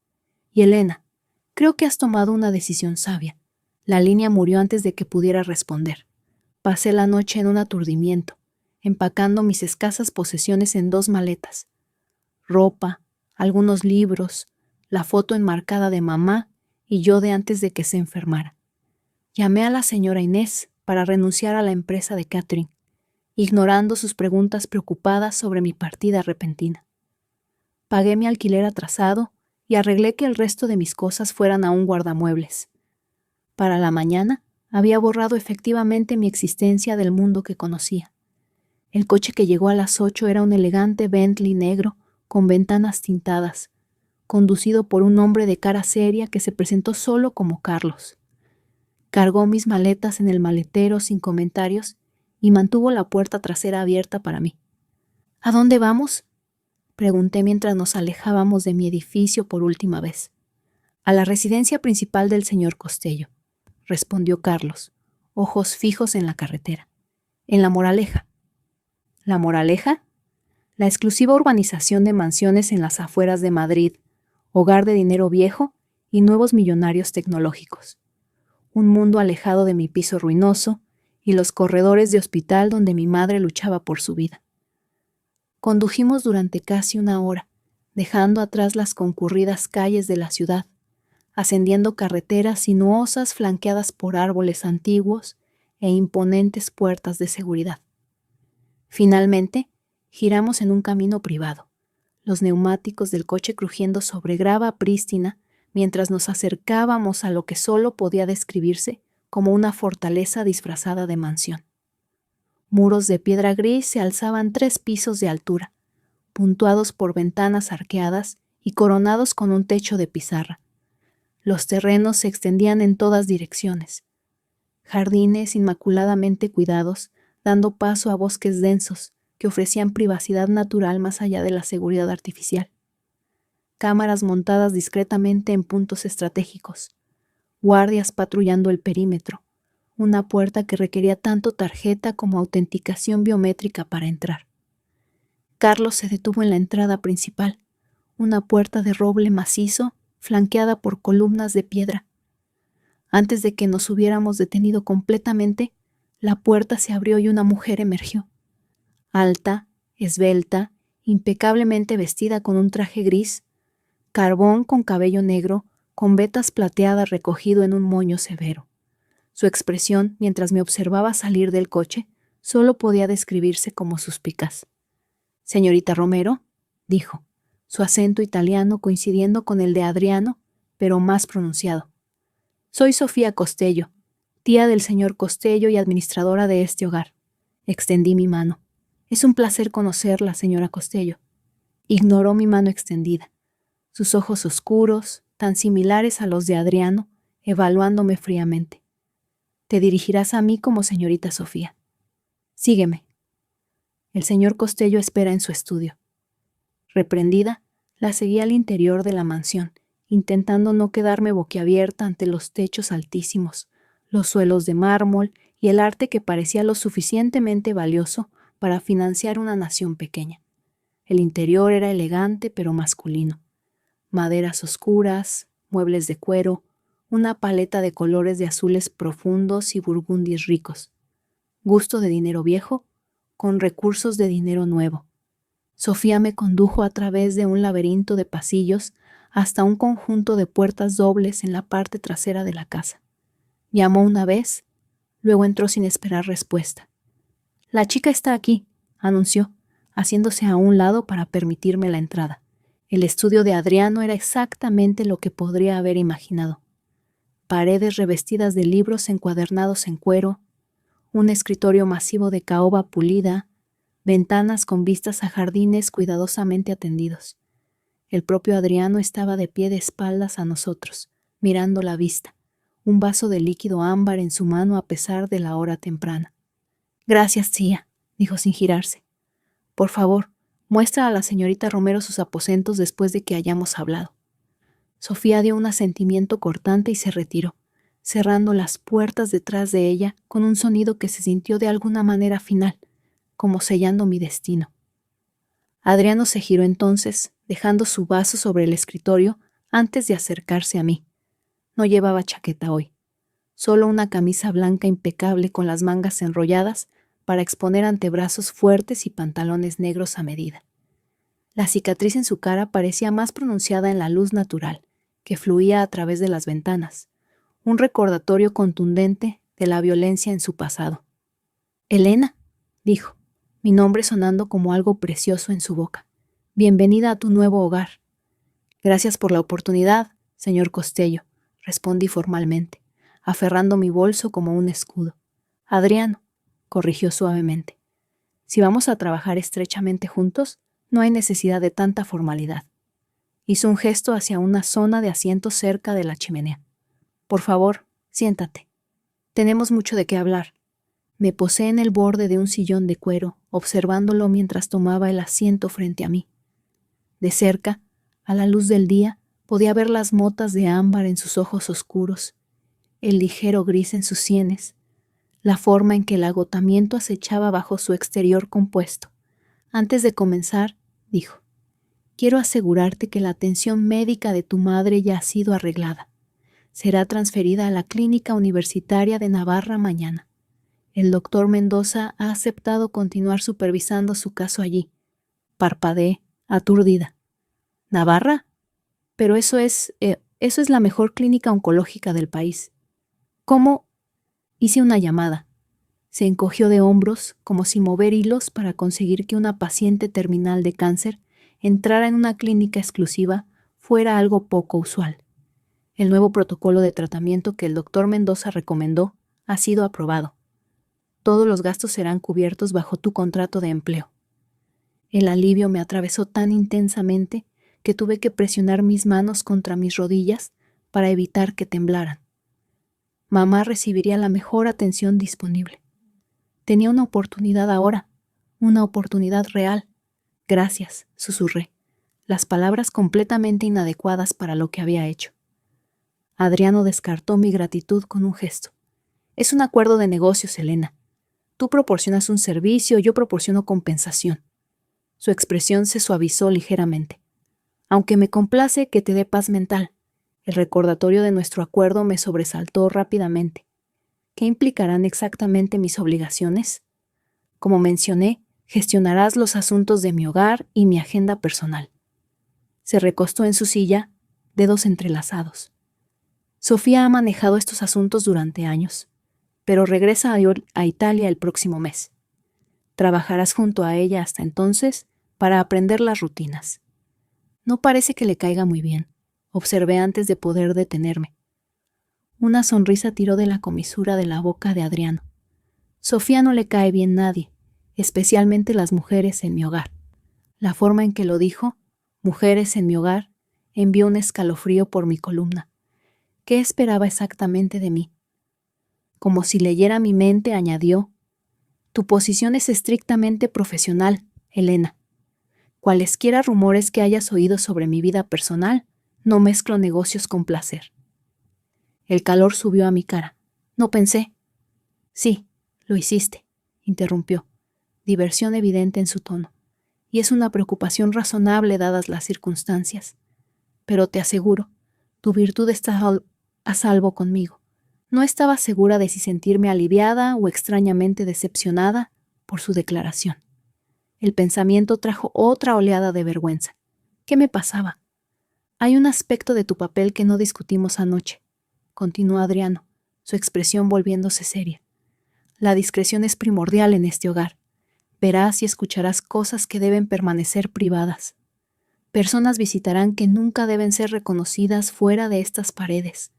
Y Elena, creo que has tomado una decisión sabia. La línea murió antes de que pudiera responder. Pasé la noche en un aturdimiento, empacando mis escasas posesiones en 2 maletas. Ropa, algunos libros, la foto enmarcada de mamá y yo de antes de que se enfermara. Llamé a la señora Inés para renunciar a la empresa de catering, ignorando sus preguntas preocupadas sobre mi partida repentina. Pagué mi alquiler atrasado y arreglé que el resto de mis cosas fueran a un guardamuebles. Para la mañana había borrado efectivamente mi existencia del mundo que conocía. El coche que llegó a las 8 era un elegante Bentley negro con ventanas tintadas, conducido por un hombre de cara seria que se presentó solo como Carlos. Cargó mis maletas en el maletero sin comentarios y mantuvo la puerta trasera abierta para mí. ¿A dónde vamos?, pregunté mientras nos alejábamos de mi edificio por última vez. A la residencia principal del señor Costello, respondió Carlos, ojos fijos en la carretera. En La Moraleja. ¿La Moraleja? La exclusiva urbanización de mansiones en las afueras de Madrid, hogar de dinero viejo y nuevos millonarios tecnológicos. Un mundo alejado de mi piso ruinoso y los corredores de hospital donde mi madre luchaba por su vida. Condujimos durante casi una hora, dejando atrás las concurridas calles de la ciudad, ascendiendo carreteras sinuosas flanqueadas por árboles antiguos e imponentes puertas de seguridad. Finalmente, giramos en un camino privado, los neumáticos del coche crujiendo sobre grava prístina mientras nos acercábamos a lo que solo podía describirse como una fortaleza disfrazada de mansión. Muros de piedra gris se alzaban 3 pisos de altura, puntuados por ventanas arqueadas y coronados con un techo de pizarra. Los terrenos se extendían en todas direcciones. Jardines inmaculadamente cuidados, dando paso a bosques densos que ofrecían privacidad natural más allá de la seguridad artificial. Cámaras montadas discretamente en puntos estratégicos, guardias patrullando el perímetro, una puerta que requería tanto tarjeta como autenticación biométrica para entrar. Carlos se detuvo en la entrada principal, una puerta de roble macizo flanqueada por columnas de piedra. Antes de que nos hubiéramos detenido completamente, la puerta se abrió y una mujer emergió. Alta, esbelta, impecablemente vestida con un traje gris, carbón con cabello negro, con vetas plateadas recogido en un moño severo. Su expresión, mientras me observaba salir del coche, solo podía describirse como suspicaz. «Señorita Romero», dijo, su acento italiano coincidiendo con el de Adriano, pero más pronunciado. «Soy Sofía Costello, tía del señor Costello y administradora de este hogar». Extendí mi mano. «Es un placer conocerla, señora Costello». Ignoró mi mano extendida. Sus ojos oscuros, tan similares a los de Adriano, evaluándome fríamente. «Te dirigirás a mí como señorita Sofía. Sígueme». El señor Costello espera en su estudio. Reprendida, la seguí al interior de la mansión, intentando no quedarme boquiabierta ante los techos altísimos, los suelos de mármol y el arte que parecía lo suficientemente valioso para financiar una nación pequeña. El interior era elegante pero masculino. Maderas oscuras, muebles de cuero, una paleta de colores de azules profundos y burgundis ricos. Gusto de dinero viejo, con recursos de dinero nuevo. Sofía me condujo a través de un laberinto de pasillos hasta un conjunto de puertas dobles en la parte trasera de la casa. Llamó una vez, luego entró sin esperar respuesta. «La chica está aquí», anunció, haciéndose a un lado para permitirme la entrada. El estudio de Adriano era exactamente lo que podría haber imaginado. Paredes revestidas de libros encuadernados en cuero, un escritorio masivo de caoba pulida, ventanas con vistas a jardines cuidadosamente atendidos. El propio Adriano estaba de pie de espaldas a nosotros, mirando la vista, un vaso de líquido ámbar en su mano a pesar de la hora temprana. «Gracias, tía», dijo sin girarse. «Por favor, muestra a la señorita Romero sus aposentos después de que hayamos hablado». Sofía dio un asentimiento cortante y se retiró, cerrando las puertas detrás de ella con un sonido que se sintió de alguna manera final, como sellando mi destino. Adriano se giró entonces, dejando su vaso sobre el escritorio antes de acercarse a mí. No llevaba chaqueta hoy, solo una camisa blanca impecable con las mangas enrolladas para exponer antebrazos fuertes y pantalones negros a medida. La cicatriz en su cara parecía más pronunciada en la luz natural, que fluía a través de las ventanas, un recordatorio contundente de la violencia en su pasado. «Elena», dijo, mi nombre sonando como algo precioso en su boca. «Bienvenida a tu nuevo hogar». «Gracias por la oportunidad, señor Costello», respondí formalmente, aferrando mi bolso como un escudo. «Adriano», corrigió suavemente. Si vamos a trabajar estrechamente juntos, no hay necesidad de tanta formalidad. Hizo un gesto hacia una zona de asientos cerca de la chimenea. Por favor, siéntate. Tenemos mucho de qué hablar. Me posé en el borde de un sillón de cuero, observándolo mientras tomaba el asiento frente a mí. De cerca, a la luz del día, podía ver las motas de ámbar en sus ojos oscuros, el ligero gris en sus sienes, la forma en que el agotamiento acechaba bajo su exterior compuesto. Antes de comenzar, dijo: quiero asegurarte que la atención médica de tu madre ya ha sido arreglada. Será transferida a la Clínica Universitaria de Navarra mañana. El doctor Mendoza ha aceptado continuar supervisando su caso allí. Parpadeé, aturdida. ¿Navarra? Pero eso es la mejor clínica oncológica del país. ¿Cómo? Hice una llamada. Se encogió de hombros, como si mover hilos para conseguir que una paciente terminal de cáncer entrara en una clínica exclusiva fuera algo poco usual. El nuevo protocolo de tratamiento que el doctor Mendoza recomendó ha sido aprobado. Todos los gastos serán cubiertos bajo tu contrato de empleo. El alivio me atravesó tan intensamente que tuve que presionar mis manos contra mis rodillas para evitar que temblaran. Mamá recibiría la mejor atención disponible. Tenía una oportunidad ahora, una oportunidad real. Gracias, susurré, las palabras completamente inadecuadas para lo que había hecho. Adriano descartó mi gratitud con un gesto. Es un acuerdo de negocios, Elena. Tú proporcionas un servicio, yo proporciono compensación. Su expresión se suavizó ligeramente. Aunque me complace que te dé paz mental, el recordatorio de nuestro acuerdo me sobresaltó rápidamente. ¿Qué implicarán exactamente mis obligaciones? Como mencioné, gestionarás los asuntos de mi hogar y mi agenda personal. Se recostó en su silla, dedos entrelazados. Sofía ha manejado estos asuntos durante años, pero regresa a Italia el próximo mes. Trabajarás junto a ella hasta entonces para aprender las rutinas. No parece que le caiga muy bien, observé antes de poder detenerme. Una sonrisa tiró de la comisura de la boca de Adriano. Sofía no le cae bien nadie, especialmente las mujeres en mi hogar. La forma en que lo dijo, mujeres en mi hogar, envió un escalofrío por mi columna. ¿Qué esperaba exactamente de mí? Como si leyera mi mente, añadió: tu posición es estrictamente profesional, Elena. Cualesquiera rumores que hayas oído sobre mi vida personal, no mezclo negocios con placer. El calor subió a mi cara. No pensé. Sí, lo hiciste, interrumpió, diversión evidente en su tono, y es una preocupación razonable dadas las circunstancias. Pero te aseguro, tu virtud está a salvo conmigo. No estaba segura de si sentirme aliviada o extrañamente decepcionada por su declaración. El pensamiento trajo otra oleada de vergüenza. ¿Qué me pasaba? Hay un aspecto de tu papel que no discutimos anoche, continuó Adriano, su expresión volviéndose seria. La discreción es primordial en este hogar. Verás y escucharás cosas que deben permanecer privadas. Personas visitarán que nunca deben ser reconocidas fuera de estas paredes.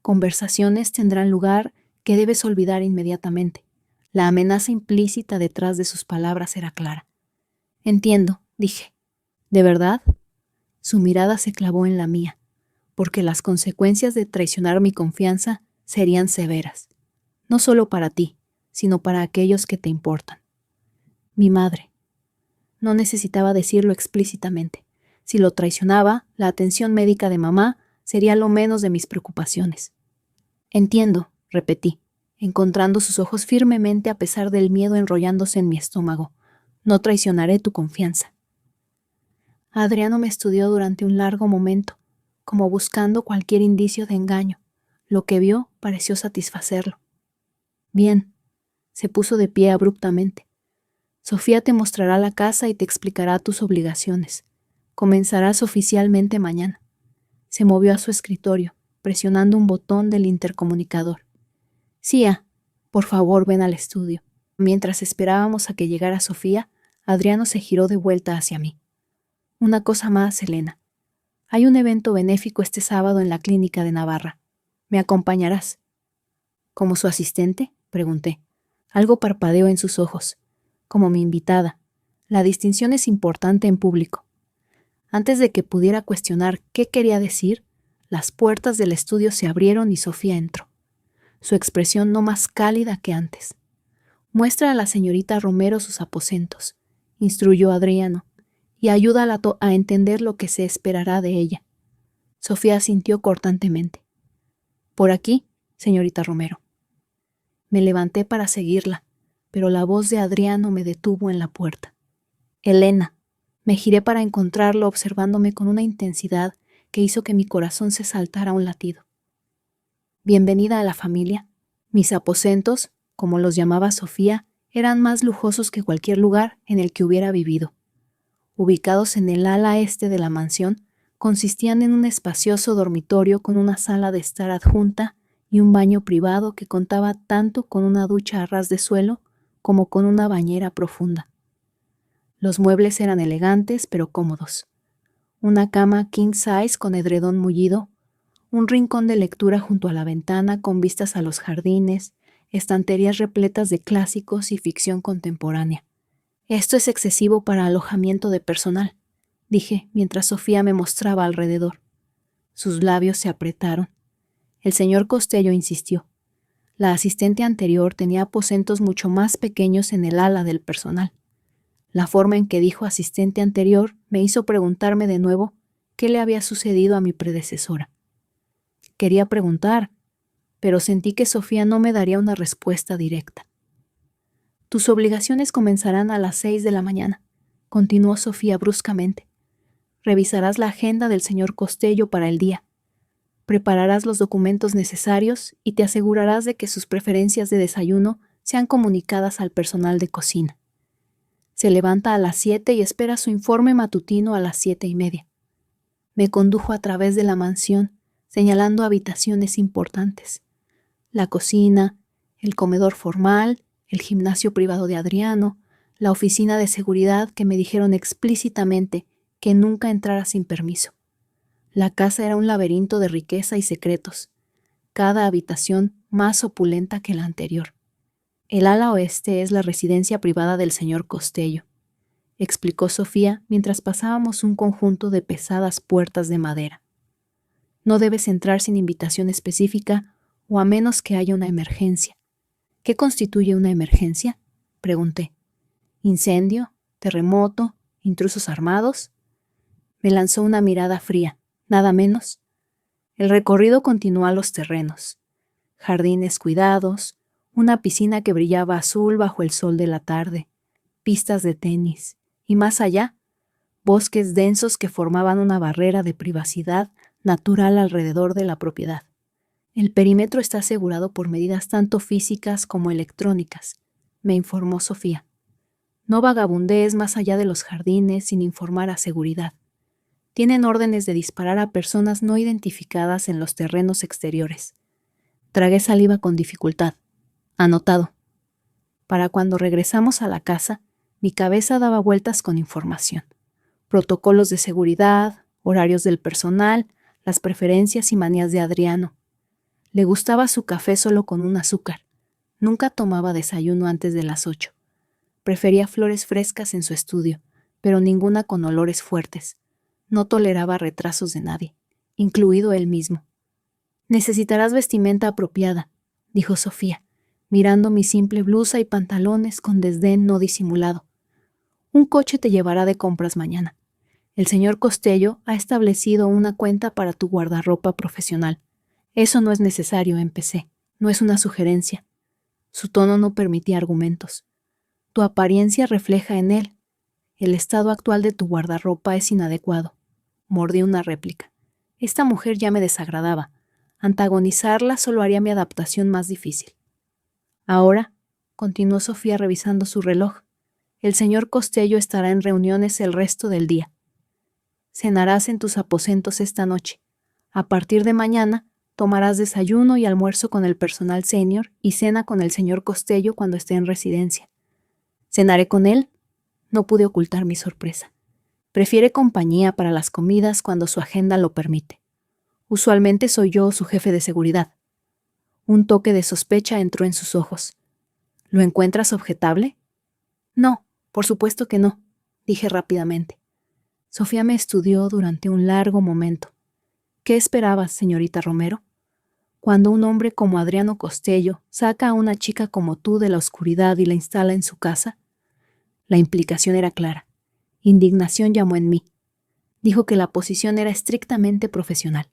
Conversaciones tendrán lugar que debes olvidar inmediatamente. La amenaza implícita detrás de sus palabras era clara. Entiendo, dije. ¿De verdad? Su mirada se clavó en la mía, porque las consecuencias de traicionar mi confianza serían severas, no solo para ti, sino para aquellos que te importan. Mi madre. No necesitaba decirlo explícitamente. Si lo traicionaba, la atención médica de mamá sería lo menos de mis preocupaciones. Entiendo, repetí, encontrando sus ojos firmemente a pesar del miedo enrollándose en mi estómago. No traicionaré tu confianza. Adriano me estudió durante un largo momento, como buscando cualquier indicio de engaño. Lo que vio pareció satisfacerlo. Bien, se puso de pie abruptamente. Sofía te mostrará la casa y te explicará tus obligaciones. Comenzarás oficialmente mañana. Se movió a su escritorio, presionando un botón del intercomunicador. Sia, por favor, ven al estudio. Mientras esperábamos a que llegara Sofía, Adriano se giró de vuelta hacia mí. Una cosa más, Elena. Hay un evento benéfico este sábado en la clínica de Navarra. ¿Me acompañarás? ¿Como su asistente?, pregunté. Algo parpadeó en sus ojos. como mi invitada. La distinción es importante en público. Antes de que pudiera cuestionar qué quería decir, las puertas del estudio se abrieron y Sofía entró, su expresión no más cálida que antes. Muestra a la señorita Romero sus aposentos, instruyó Adriano, y ayúdala a entender lo que se esperará de ella. Sofía asintió cortantemente. Por aquí, señorita Romero. Me levanté para seguirla, pero la voz de Adriano me detuvo en la puerta. Elena. Me giré para encontrarlo observándome con una intensidad que hizo que mi corazón se saltara un latido. Bienvenida a la familia. Mis aposentos, como los llamaba Sofía, eran más lujosos que cualquier lugar en el que hubiera vivido. Ubicados en el ala este de la mansión, consistían en un espacioso dormitorio con una sala de estar adjunta y un baño privado que contaba tanto con una ducha a ras de suelo como con una bañera profunda. Los muebles eran elegantes pero cómodos. Una cama king size con edredón mullido, un rincón de lectura junto a la ventana con vistas a los jardines, estanterías repletas de clásicos y ficción contemporánea. Esto es excesivo para alojamiento de personal, dije mientras Sofía me mostraba alrededor. Sus labios se apretaron. El señor Costello insistió. La asistente anterior tenía aposentos mucho más pequeños en el ala del personal. La forma en que dijo asistente anterior me hizo preguntarme de nuevo qué le había sucedido a mi predecesora. Quería preguntar, pero sentí que Sofía no me daría una respuesta directa. Tus obligaciones comenzarán a las 6 de la mañana, continuó Sofía bruscamente. Revisarás la agenda del señor Costello para el día. Prepararás los documentos necesarios y te asegurarás de que sus preferencias de desayuno sean comunicadas al personal de cocina. Se levanta a las 7 y espera su informe matutino a las 7:30. Me condujo a través de la mansión, señalando habitaciones importantes. La cocina, el comedor formal, el gimnasio privado de Adriano, la oficina de seguridad que me dijeron explícitamente que nunca entrara sin permiso. La casa era un laberinto de riqueza y secretos, cada habitación más opulenta que la anterior. El ala oeste es la residencia privada del señor Costello, explicó Sofía mientras pasábamos un conjunto de pesadas puertas de madera. No debes entrar sin invitación específica o a menos que haya una emergencia. ¿Qué constituye una emergencia?, pregunté. ¿Incendio? ¿Terremoto? ¿Intrusos armados? Me lanzó una mirada fría, nada menos. El recorrido continuó a los terrenos. Jardines cuidados, una piscina que brillaba azul bajo el sol de la tarde, pistas de tenis, y más allá, bosques densos que formaban una barrera de privacidad natural alrededor de la propiedad. El perímetro está asegurado por medidas tanto físicas como electrónicas, me informó Sofía. No vagabundees más allá de los jardines sin informar a seguridad. Tienen órdenes de disparar a personas no identificadas en los terrenos exteriores. Tragué saliva con dificultad. Anotado. Para cuando regresamos a la casa, mi cabeza daba vueltas con información. Protocolos de seguridad, horarios del personal, las preferencias y manías de Adriano. Le gustaba su café solo con un azúcar. Nunca tomaba desayuno antes de las 8. Prefería flores frescas en su estudio, pero ninguna con olores fuertes. No toleraba retrasos de nadie, incluido él mismo. Necesitarás vestimenta apropiada, dijo Sofía, mirando mi simple blusa y pantalones con desdén no disimulado. Un coche te llevará de compras mañana. El señor Costello ha establecido una cuenta para tu guardarropa profesional. Eso no es necesario, empecé. No es una sugerencia. Su tono no permitía argumentos. Tu apariencia refleja en él. El estado actual de tu guardarropa es inadecuado. Mordí una réplica. Esta mujer ya me desagradaba. Antagonizarla solo haría mi adaptación más difícil. Ahora, continuó Sofía revisando su reloj, el señor Costello estará en reuniones el resto del día. Cenarás en tus aposentos esta noche. A partir de mañana, tomarás desayuno y almuerzo con el personal senior y cena con el señor Costello cuando esté en residencia. ¿Cenaré con él? No pude ocultar mi sorpresa. Prefiere compañía para las comidas cuando su agenda lo permite. Usualmente soy yo su jefe de seguridad. Un toque de sospecha entró en sus ojos. ¿Lo encuentras objetable? No, por supuesto que no, dije rápidamente. Sofía me estudió durante un largo momento. ¿Qué esperabas, señorita Romero? Cuando un hombre como Adriano Costello saca a una chica como tú de la oscuridad y la instala en su casa, la implicación era clara. Indignación llamó en mí. Dijo que la posición era estrictamente profesional.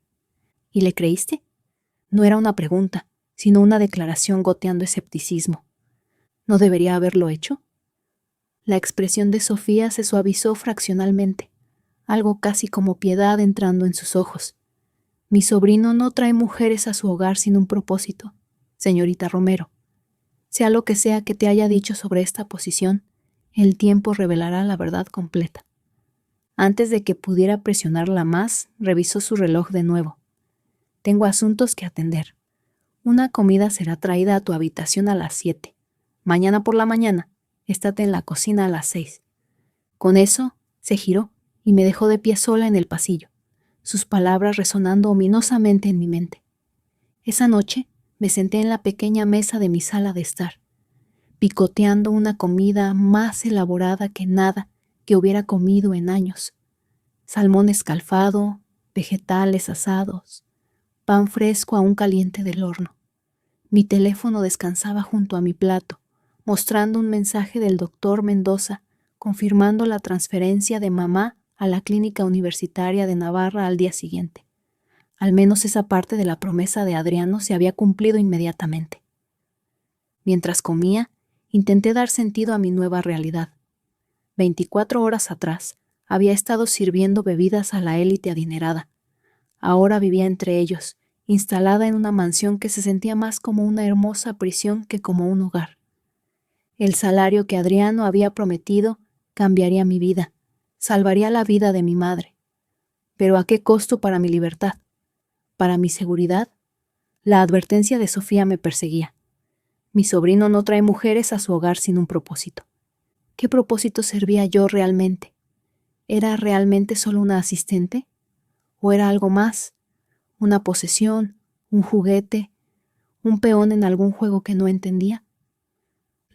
¿Y le creíste? No era una pregunta, sino una declaración goteando escepticismo. ¿No debería haberlo hecho? La expresión de Sofía se suavizó fraccionalmente, algo casi como piedad entrando en sus ojos. Mi sobrino no trae mujeres a su hogar sin un propósito, señorita Romero. Sea lo que sea que te haya dicho sobre esta posición, el tiempo revelará la verdad completa. Antes de que pudiera presionarla más, revisó su reloj de nuevo. Tengo asuntos que atender. Una comida será traída a tu habitación a las 7. Mañana por la mañana, estate en la cocina a las 6. Con eso, se giró y me dejó de pie sola en el pasillo, sus palabras resonando ominosamente en mi mente. Esa noche me senté en la pequeña mesa de mi sala de estar, picoteando una comida más elaborada que nada que hubiera comido en años. Salmón escalfado, vegetales asados, pan fresco aún caliente del horno. Mi teléfono descansaba junto a mi plato, mostrando un mensaje del doctor Mendoza confirmando la transferencia de mamá a la Clínica Universitaria de Navarra al día siguiente. Al menos esa parte de la promesa de Adriano se había cumplido inmediatamente. Mientras comía, intenté dar sentido a mi nueva realidad. 24 horas atrás, había estado sirviendo bebidas a la élite adinerada. Ahora vivía entre ellos, instalada en una mansión que se sentía más como una hermosa prisión que como un hogar. El salario que Adriano había prometido cambiaría mi vida, salvaría la vida de mi madre. Pero ¿a qué costo para mi libertad? ¿Para mi seguridad? La advertencia de Sofía me perseguía. Mi sobrino no trae mujeres a su hogar sin un propósito. ¿Qué propósito servía yo realmente? ¿Era realmente solo una asistente? ¿O era algo más? ¿Una posesión? ¿Un juguete? ¿Un peón en algún juego que no entendía?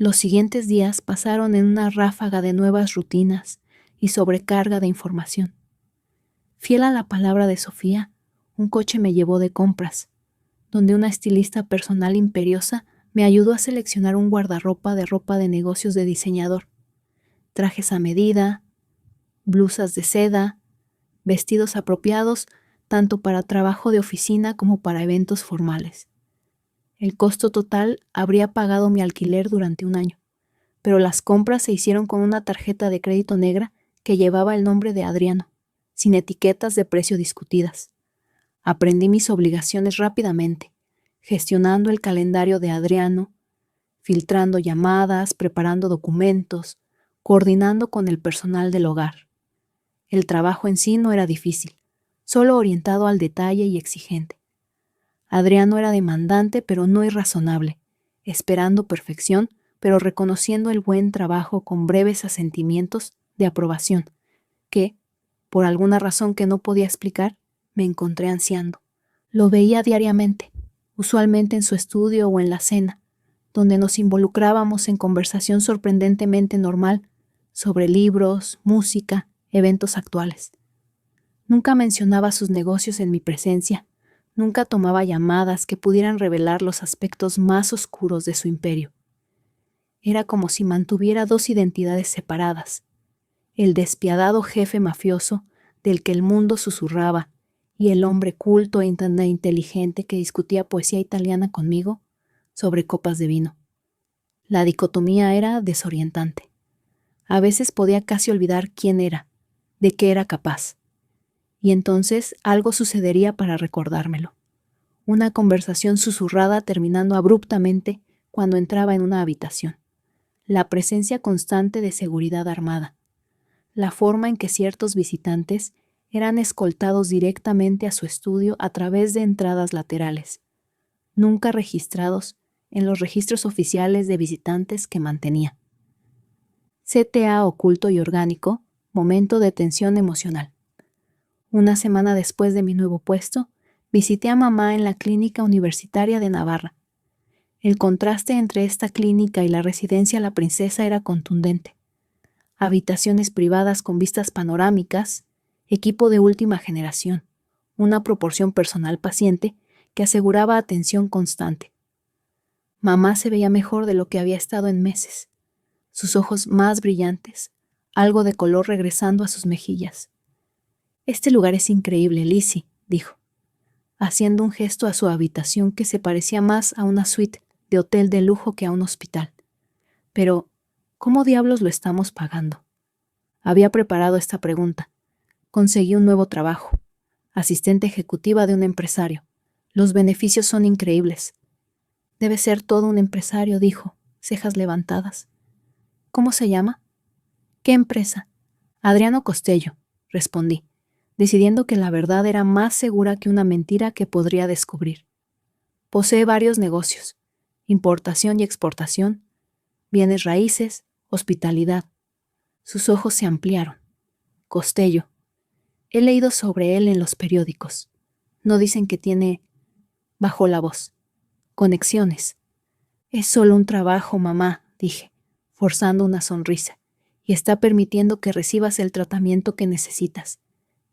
Los siguientes días pasaron en una ráfaga de nuevas rutinas y sobrecarga de información. Fiel a la palabra de Sofía, un coche me llevó de compras, donde una estilista personal imperiosa me ayudó a seleccionar un guardarropa de ropa de negocios de diseñador, trajes a medida, blusas de seda, vestidos apropiados tanto para trabajo de oficina como para eventos formales. El costo total habría pagado mi alquiler durante un año, pero las compras se hicieron con una tarjeta de crédito negra que llevaba el nombre de Adriano, sin etiquetas de precio discutidas. Aprendí mis obligaciones rápidamente, gestionando el calendario de Adriano, filtrando llamadas, preparando documentos, coordinando con el personal del hogar. El trabajo en sí no era difícil, solo orientado al detalle y exigente. Adriano era demandante pero no irrazonable, esperando perfección, pero reconociendo el buen trabajo con breves asentimientos de aprobación, que, por alguna razón que no podía explicar, me encontré ansiando. Lo veía diariamente, usualmente en su estudio o en la cena, donde nos involucrábamos en conversación sorprendentemente normal sobre libros, música, eventos actuales. Nunca mencionaba sus negocios en mi presencia, nunca tomaba llamadas que pudieran revelar los aspectos más oscuros de su imperio. Era como si mantuviera dos identidades separadas, el despiadado jefe mafioso del que el mundo susurraba y el hombre culto e inteligente que discutía poesía italiana conmigo sobre copas de vino. La dicotomía era desorientante. A veces podía casi olvidar quién era, de qué era capaz. Y entonces algo sucedería para recordármelo. Una conversación susurrada terminando abruptamente cuando entraba en una habitación. La presencia constante de seguridad armada. La forma en que ciertos visitantes eran escoltados directamente a su estudio a través de entradas laterales, nunca registrados en los registros oficiales de visitantes que mantenía. CTA oculto y orgánico, momento de tensión emocional. Una semana después de mi nuevo puesto, visité a mamá en la Clínica Universitaria de Navarra. El contraste entre esta clínica y la residencia La Princesa era contundente. habitaciones privadas con vistas panorámicas, equipo de última generación, una proporción personal paciente que aseguraba atención constante. Mamá se veía mejor de lo que había estado en meses, sus ojos más brillantes, algo de color regresando a sus mejillas. «Este lugar es increíble, Lizzie», dijo, haciendo un gesto a su habitación que se parecía más a una suite de hotel de lujo que a un hospital. «Pero, ¿cómo diablos lo estamos pagando?» Había preparado esta pregunta. Conseguí un nuevo trabajo, asistente ejecutiva de un empresario. Los beneficios son increíbles. «Debe ser todo un empresario», dijo, cejas levantadas. «¿Cómo se llama?» «¿Qué empresa?» «Adriano Costello», respondí, decidiendo que la verdad era más segura que una mentira que podría descubrir. «Posee varios negocios, importación y exportación, bienes raíces, hospitalidad». Sus ojos se ampliaron. «Costello. He leído sobre él en los periódicos. No dicen que tiene...» Bajó la voz. «Conexiones». «Es solo un trabajo, mamá», dije, forzando una sonrisa, «y está permitiendo que recibas el tratamiento que necesitas.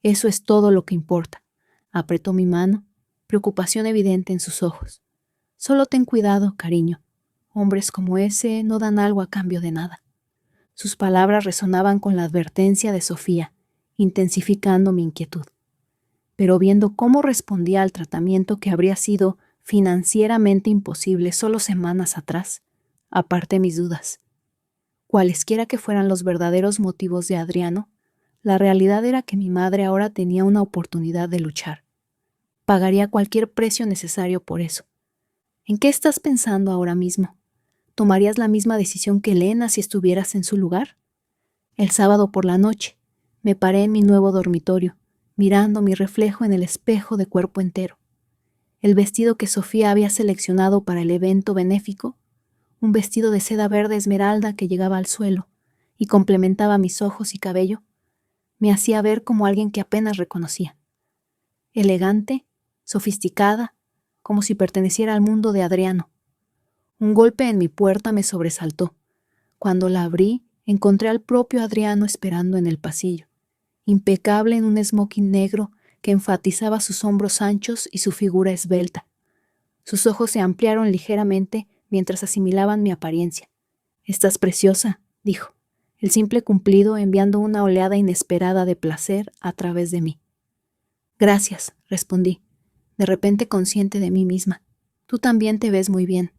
Eso es todo lo que importa». Apretó mi mano, preocupación evidente en sus ojos. «Solo ten cuidado, cariño. Hombres como ese no dan algo a cambio de nada». Sus palabras resonaban con la advertencia de Sofía, intensificando mi inquietud. Pero viendo cómo respondía al tratamiento que habría sido financieramente imposible solo semanas atrás, aparté mis dudas. Cualesquiera que fueran los verdaderos motivos de Adriano, la realidad era que mi madre ahora tenía una oportunidad de luchar. Pagaría cualquier precio necesario por eso. ¿En qué estás pensando ahora mismo? ¿Tomarías la misma decisión que Elena si estuvieras en su lugar? El sábado por la noche, me paré en mi nuevo dormitorio, mirando mi reflejo en el espejo de cuerpo entero. El vestido que Sofía había seleccionado para el evento benéfico, un vestido de seda verde esmeralda que llegaba al suelo y complementaba mis ojos y cabello, me hacía ver como alguien que apenas reconocía. Elegante, sofisticada, como si perteneciera al mundo de Adriano. Un golpe en mi puerta me sobresaltó. Cuando la abrí, encontré al propio Adriano esperando en el pasillo, impecable en un smoking negro que enfatizaba sus hombros anchos y su figura esbelta. Sus ojos se ampliaron ligeramente mientras asimilaban mi apariencia. «Estás preciosa», dijo, el simple cumplido enviando una oleada inesperada de placer a través de mí. «Gracias», respondí, de repente consciente de mí misma. «Tú también te ves muy bien».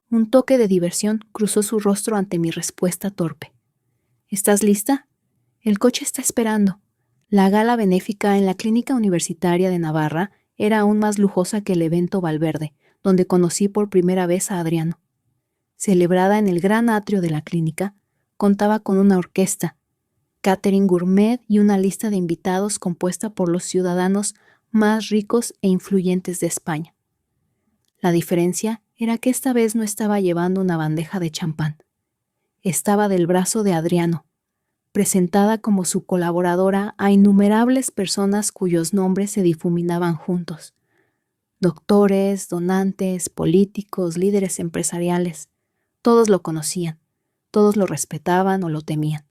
Un toque de diversión cruzó su rostro ante mi respuesta torpe. «¿Estás lista? El coche está esperando». La gala benéfica en la Clínica Universitaria de Navarra era aún más lujosa que el evento Valverde, donde conocí por primera vez a Adriano. Celebrada en el gran atrio de la clínica, contaba con una orquesta, catering gourmet y una lista de invitados compuesta por los ciudadanos más ricos e influyentes de España. La diferencia era que esta vez no estaba llevando una bandeja de champán. Estaba del brazo de Adriano, presentada como su colaboradora a innumerables personas cuyos nombres se difuminaban juntos. Doctores, donantes, políticos, líderes empresariales, todos lo conocían, todos lo respetaban o lo temían.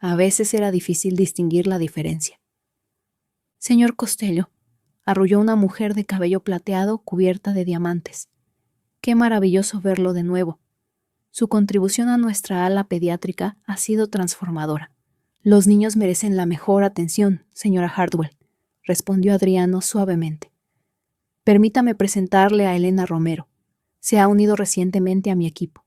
A veces era difícil distinguir la diferencia. «Señor Costello», arrulló una mujer de cabello plateado cubierta de diamantes. «Qué maravilloso verlo de nuevo. Su contribución a nuestra ala pediátrica ha sido transformadora». «Los niños merecen la mejor atención, señora Hardwell», respondió Adriano suavemente. «Permítame presentarle a Elena Romero. Se ha unido recientemente a mi equipo».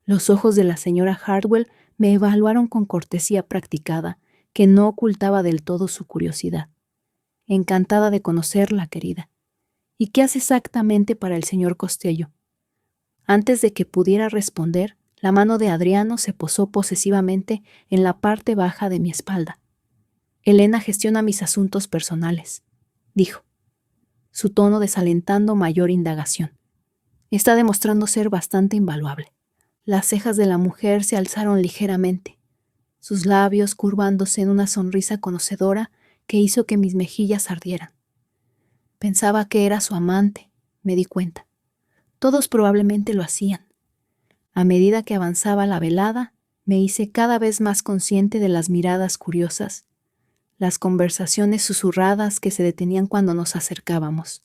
Los ojos de la señora Hardwell me evaluaron con cortesía practicada, que no ocultaba del todo su curiosidad. «Encantada de conocerla, querida. ¿Y qué hace exactamente para el señor Costello?» Antes de que pudiera responder, la mano de Adriano se posó posesivamente en la parte baja de mi espalda. «Elena gestiona mis asuntos personales», dijo, su tono desalentando mayor indagación. «Está demostrando ser bastante invaluable». Las cejas de la mujer se alzaron ligeramente, sus labios curvándose en una sonrisa conocedora que hizo que mis mejillas ardieran. Pensaba que era su amante, me di cuenta. Todos probablemente lo hacían. A medida que avanzaba la velada, Me hice cada vez más consciente de las miradas curiosas, las conversaciones susurradas que se detenían cuando nos acercábamos,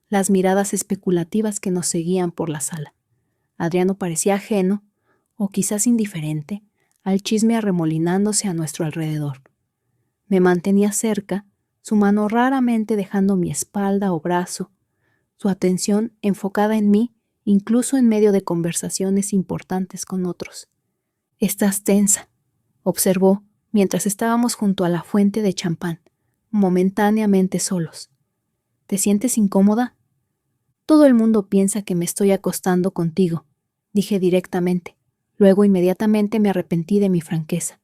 las miradas especulativas que nos seguían por la sala. Adriano parecía ajeno, o quizás indiferente, al chisme arremolinándose a nuestro alrededor. Me mantenía cerca, su mano raramente dejando mi espalda o brazo, su atención enfocada en mí, incluso en medio de conversaciones importantes con otros. «Estás tensa», observó mientras estábamos junto a la fuente de champán, momentáneamente solos. «¿Te sientes incómoda?» «Todo el mundo piensa que me estoy acostando contigo», dije directamente. Luego inmediatamente me arrepentí de mi franqueza.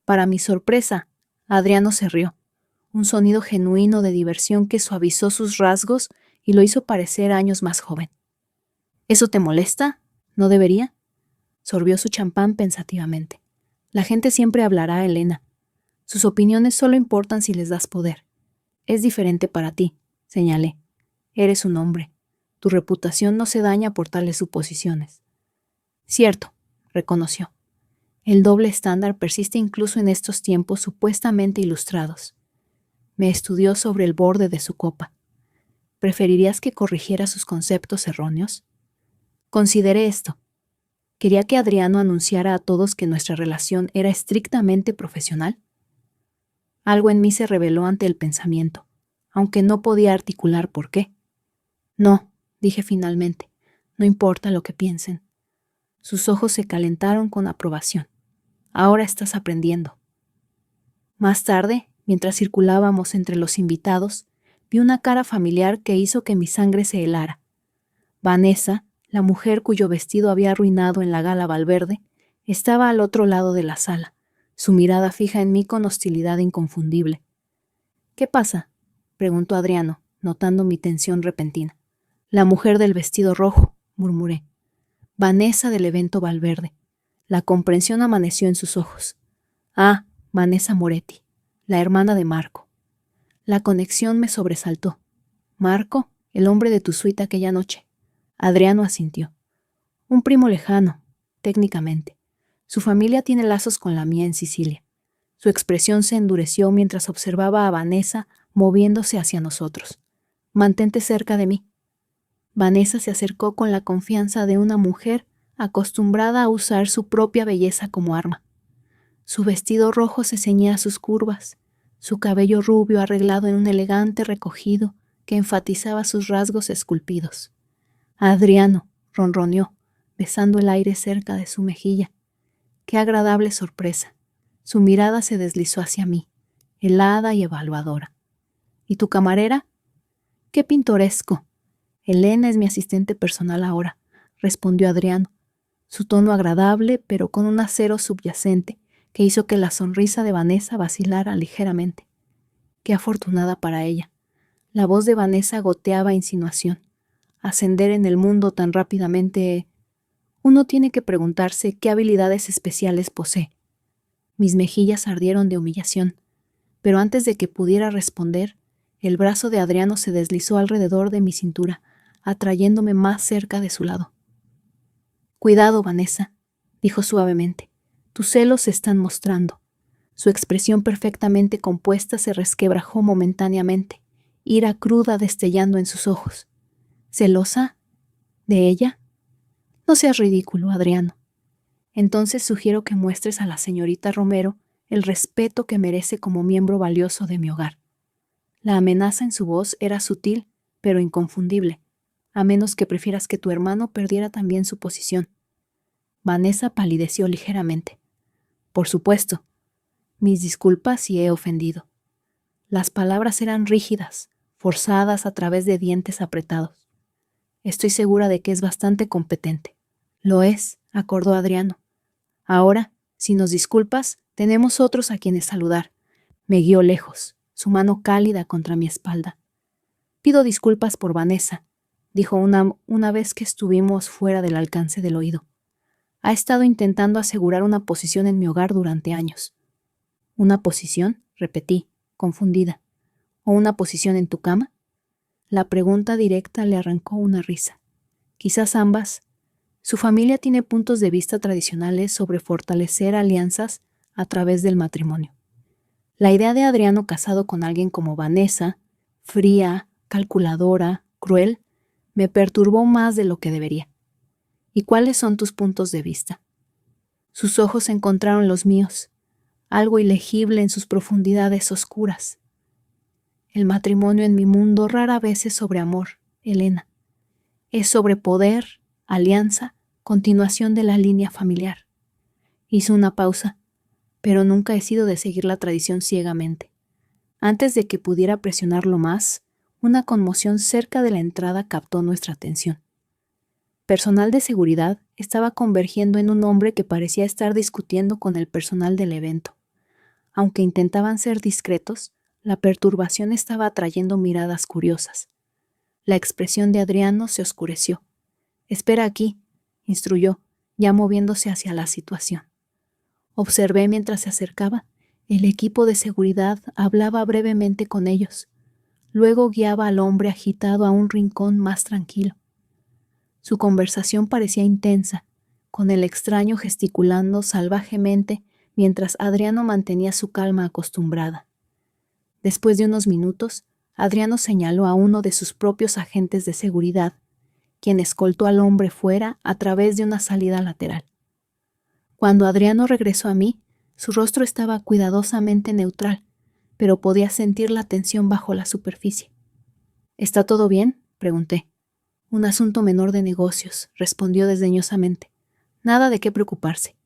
Para mi sorpresa, Adriano se rió, un sonido genuino de diversión que suavizó sus rasgos y lo hizo parecer años más joven. «¿Eso te molesta? ¿No debería?» Sorbió su champán pensativamente. «La gente siempre hablará, Elena. Sus opiniones solo importan si les das poder. Es diferente para ti», señalé. «Eres un hombre. Tu reputación no se daña por tales suposiciones». «Cierto», reconoció. «El doble estándar persiste incluso en estos tiempos supuestamente ilustrados». Me estudió sobre el borde de su copa. «¿Preferirías que corrigiera sus conceptos erróneos?» Consideré esto. ¿Quería que Adriano anunciara a todos que nuestra relación era estrictamente profesional? Algo en mí se rebeló ante el pensamiento, aunque no podía articular por qué. «No», dije finalmente, «no importa lo que piensen». Sus ojos se calentaron con aprobación. «Ahora estás aprendiendo». Más tarde, mientras circulábamos entre los invitados, vi una cara familiar que hizo que mi sangre se helara. Vanessa, la mujer cuyo vestido había arruinado en la gala Valverde, estaba al otro lado de la sala, su mirada fija en mí con hostilidad inconfundible. «¿Qué pasa?», preguntó Adriano, notando mi tensión repentina. «La mujer del vestido rojo», murmuré. «Vanessa del evento Valverde». La comprensión amaneció en sus ojos. «Ah, Vanessa Moretti, la hermana de Marco». La conexión me sobresaltó. «¿Marco, el hombre de tu suite aquella noche?» Adriano asintió. «Un primo lejano, técnicamente. Su familia tiene lazos con la mía en Sicilia». Su expresión se endureció mientras observaba a Vanessa moviéndose hacia nosotros. «Mantente cerca de mí». Vanessa se acercó con la confianza de una mujer acostumbrada a usar su propia belleza como arma. Su vestido rojo se ceñía a sus curvas, su cabello rubio arreglado en un elegante recogido que enfatizaba sus rasgos esculpidos. «Adriano», ronroneó, besando el aire cerca de su mejilla. Qué agradable sorpresa. Su mirada se deslizó hacia mí, helada y evaluadora. «¿Y tu camarera?» «Qué pintoresco. Elena es mi asistente personal ahora», respondió Adriano, su tono agradable pero con un acero subyacente que hizo que la sonrisa de Vanessa vacilara ligeramente. Qué afortunada para ella. La voz de Vanessa goteaba insinuación. Ascender en el mundo tan rápidamente... Uno tiene que preguntarse qué habilidades especiales posee. Mis mejillas ardieron de humillación, pero antes de que pudiera responder, el brazo de Adriano se deslizó alrededor de mi cintura, atrayéndome más cerca de su lado. «Cuidado, Vanessa», dijo suavemente. «Tus celos se están mostrando». Su expresión perfectamente compuesta se resquebrajó momentáneamente, ira cruda destellando en sus ojos. «¿Celosa? ¿De ella?» «No seas ridículo, Adriano. Entonces sugiero que muestres a la señorita Romero el respeto que merece como miembro valioso de mi hogar». La amenaza en su voz era sutil, pero inconfundible, a menos que prefieras que tu hermano perdiera también su posición. Vanessa palideció ligeramente. «Por supuesto. Mis disculpas si he ofendido». Las palabras eran rígidas, forzadas a través de dientes apretados. «Estoy segura de que es bastante competente». «Lo es», acordó Adriano. «Ahora, si nos disculpas, tenemos otros a quienes saludar». Me guió lejos, su mano cálida contra mi espalda. «Pido disculpas por Vanessa», dijo una vez que estuvimos fuera del alcance del oído. «Ha estado intentando asegurar una posición en mi hogar durante años». «¿Una posición?», repetí, confundida. «¿O una posición en tu cama?» La pregunta directa le arrancó una risa. «Quizás ambas». Su familia tiene puntos de vista tradicionales sobre fortalecer alianzas a través del matrimonio. La idea de Adriano casado con alguien como Vanessa, fría, calculadora, cruel, me perturbó más de lo que debería. ¿Y cuáles son tus puntos de vista? Sus ojos encontraron los míos, algo ilegible en sus profundidades oscuras. El matrimonio en mi mundo rara vez es sobre amor, Elena. Es sobre poder, alianza, continuación de la línea familiar. Hizo una pausa, pero nunca he sido de seguir la tradición ciegamente. Antes de que pudiera presionarlo más, una conmoción cerca de la entrada captó nuestra atención. Personal de seguridad estaba convergiendo en un hombre que parecía estar discutiendo con el personal del evento. Aunque intentaban ser discretos, la perturbación estaba atrayendo miradas curiosas. La expresión de Adriano se oscureció. «Espera aquí», instruyó, ya moviéndose hacia la situación. Observé mientras se acercaba. El equipo de seguridad hablaba brevemente con ellos. Luego guiaba al hombre agitado a un rincón más tranquilo. Su conversación parecía intensa, con el extraño gesticulando salvajemente mientras Adriano mantenía su calma acostumbrada. Después de unos minutos, Adriano señaló a uno de sus propios agentes de seguridad, quien escoltó al hombre fuera a través de una salida lateral. Cuando Adriano regresó a mí, su rostro estaba cuidadosamente neutral, pero podía sentir la tensión bajo la superficie. «¿Está todo bien?», pregunté. «Un asunto menor de negocios», respondió desdeñosamente. «Nada de qué preocuparse».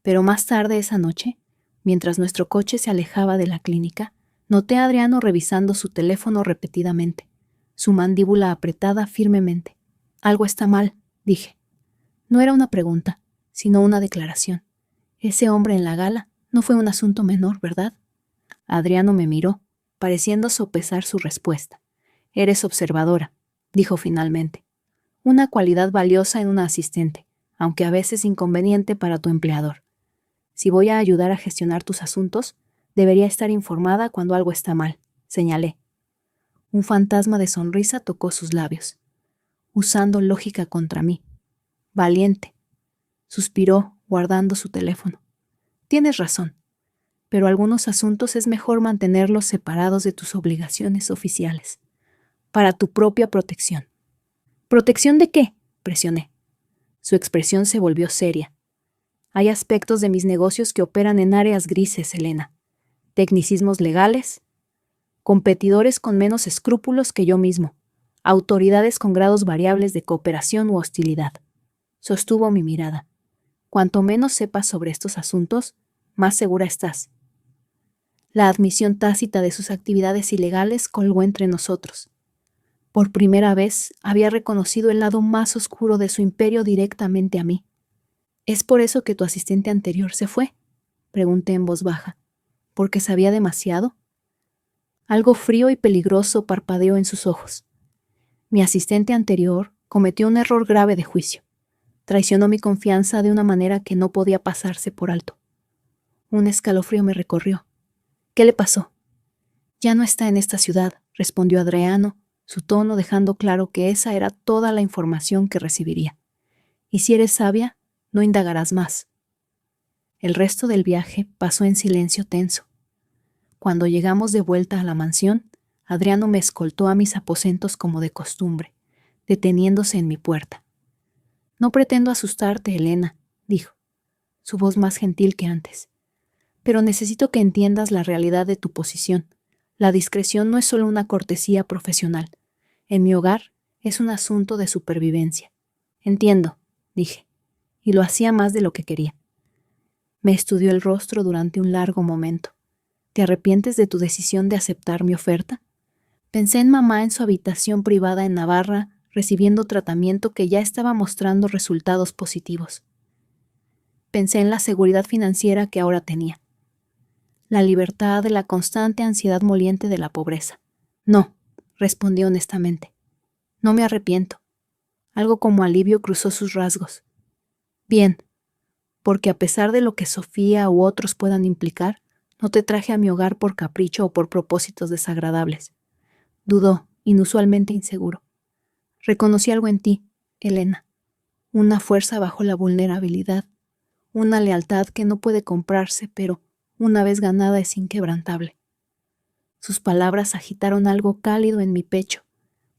Pero más tarde esa noche, mientras nuestro coche se alejaba de la clínica, noté a Adriano revisando su teléfono repetidamente, su mandíbula apretada firmemente. «Algo está mal», dije. No era una pregunta, sino una declaración. Ese hombre en la gala no fue un asunto menor, ¿verdad? Adriano me miró, pareciendo sopesar su respuesta. «Eres observadora», dijo finalmente. «Una cualidad valiosa en una asistente, aunque a veces inconveniente para tu empleador. Si voy a ayudar a gestionar tus asuntos, debería estar informada cuando algo está mal», señalé. Un fantasma de sonrisa tocó sus labios, usando lógica contra mí. «Valiente», suspiró, guardando su teléfono. «Tienes razón, pero algunos asuntos es mejor mantenerlos separados de tus obligaciones oficiales, para tu propia protección». «¿Protección de qué?», presioné. Su expresión se volvió seria. «Hay aspectos de mis negocios que operan en áreas grises, Elena. Tecnicismos legales, competidores con menos escrúpulos que yo mismo, autoridades con grados variables de cooperación u hostilidad». Sostuvo mi mirada. «Cuanto menos sepas sobre estos asuntos, más segura estás». La admisión tácita de sus actividades ilegales colgó entre nosotros. Por primera vez había reconocido el lado más oscuro de su imperio directamente a mí. «¿Es por eso que tu asistente anterior se fue?», pregunté en voz baja. «¿Porque sabía demasiado?». Algo frío y peligroso parpadeó en sus ojos. Mi asistente anterior cometió un error grave de juicio. Traicionó mi confianza de una manera que no podía pasarse por alto. Un escalofrío me recorrió. «¿Qué le pasó?». «Ya no está en esta ciudad», respondió Adriano, su tono dejando claro que esa era toda la información que recibiría. «Y si eres sabia, no indagarás más». El resto del viaje pasó en silencio tenso. Cuando llegamos de vuelta a la mansión, Adriano me escoltó a mis aposentos como de costumbre, deteniéndose en mi puerta. «No pretendo asustarte, Elena», dijo, su voz más gentil que antes. «Pero necesito que entiendas la realidad de tu posición. La discreción no es solo una cortesía profesional. En mi hogar es un asunto de supervivencia». «Entiendo», dije, y lo hacía más de lo que quería. Me estudió el rostro durante un largo momento. «¿Te arrepientes de tu decisión de aceptar mi oferta?». Pensé en mamá en su habitación privada en Navarra, recibiendo tratamiento que ya estaba mostrando resultados positivos. Pensé en la seguridad financiera que ahora tenía. La libertad de la constante ansiedad moliente de la pobreza. «No», respondí honestamente. «No me arrepiento». Algo como alivio cruzó sus rasgos. «Bien, porque a pesar de lo que Sofía u otros puedan implicar, no te traje a mi hogar por capricho o por propósitos desagradables». Dudó, inusualmente inseguro. «Reconocí algo en ti, Elena. una fuerza bajo la vulnerabilidad, una lealtad que no puede comprarse, pero una vez ganada es inquebrantable. Sus palabras agitaron algo cálido en mi pecho,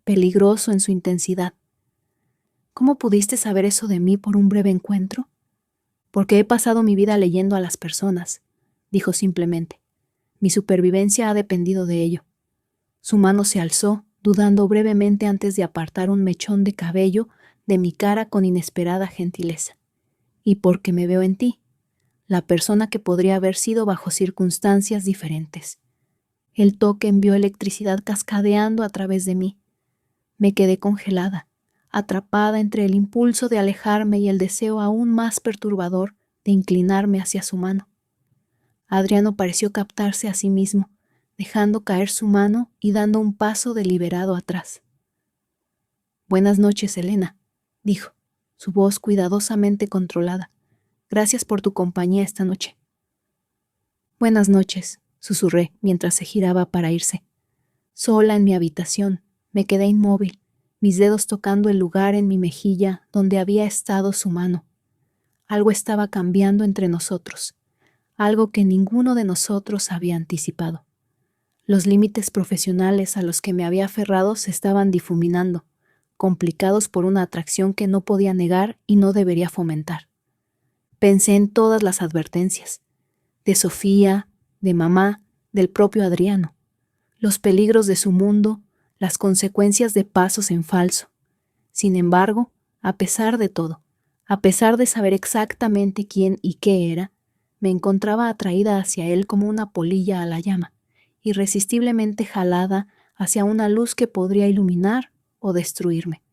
peligroso en su intensidad. ¿Cómo pudiste saber eso de mí por un breve encuentro? Porque he pasado mi vida leyendo a las personas, dijo simplemente. Mi supervivencia ha dependido de ello. Su mano se alzó, dudando brevemente antes de apartar un mechón de cabello de mi cara con inesperada gentileza. Y porque me veo en ti, la persona que podría haber sido bajo circunstancias diferentes. El toque envió electricidad cascadeando a través de mí. Me quedé congelada, atrapada entre el impulso de alejarme y el deseo aún más perturbador de inclinarme hacia su mano. Adriano pareció captarse a sí mismo, dejando caer su mano y dando un paso deliberado atrás. «Buenas noches, Elena», dijo, su voz cuidadosamente controlada. «Gracias por tu compañía esta noche». «Buenas noches», susurré mientras se giraba para irse. Sola en mi habitación, me quedé inmóvil, mis dedos tocando el lugar en mi mejilla donde había estado su mano. Algo estaba cambiando entre nosotros, algo que ninguno de nosotros había anticipado. Los límites profesionales a los que me había aferrado se estaban difuminando, complicados por una atracción que no podía negar y no debería fomentar. Pensé en todas las advertencias, de Sofía, de mamá, del propio Adriano, los peligros de su mundo, las consecuencias de pasos en falso. Sin embargo, a pesar de todo, a pesar de saber exactamente quién y qué era, me encontraba atraída hacia él como una polilla a la llama, irresistiblemente jalada hacia una luz que podría iluminar o destruirme.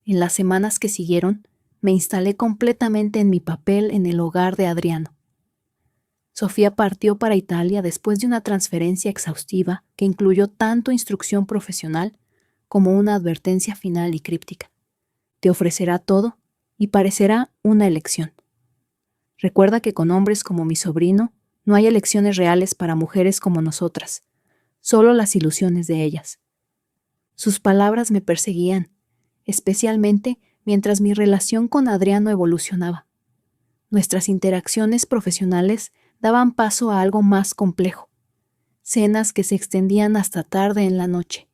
En las semanas que siguieron, me instalé completamente en mi papel en el hogar de Adriano. Sofía partió para Italia después de una transferencia exhaustiva que incluyó tanto instrucción profesional como una advertencia final y críptica. Te ofrecerá todo y parecerá una elección. Recuerda que con hombres como mi sobrino no hay elecciones reales para mujeres como nosotras, solo las ilusiones de ellas. Sus palabras me perseguían, especialmente mientras mi relación con Adriano evolucionaba. Nuestras interacciones profesionales daban paso a algo más complejo. Cenas que se extendían hasta tarde en la noche.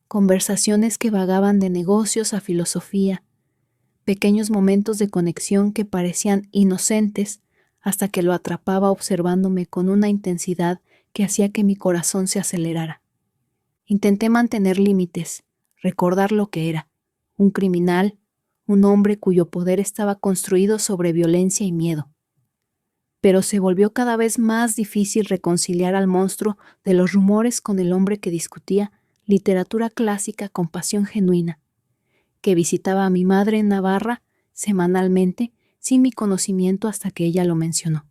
Conversaciones que vagaban de negocios a filosofía. Pequeños momentos de conexión que parecían inocentes hasta que lo atrapaba observándome con una intensidad que hacía que mi corazón se acelerara. Intenté mantener límites, recordar lo que era, un criminal, un hombre cuyo poder estaba construido sobre violencia y miedo. Pero se volvió cada vez más difícil reconciliar al monstruo de los rumores con el hombre que discutía literatura clásica con pasión genuina, que visitaba a mi madre en Navarra semanalmente sin mi conocimiento hasta que ella lo mencionó,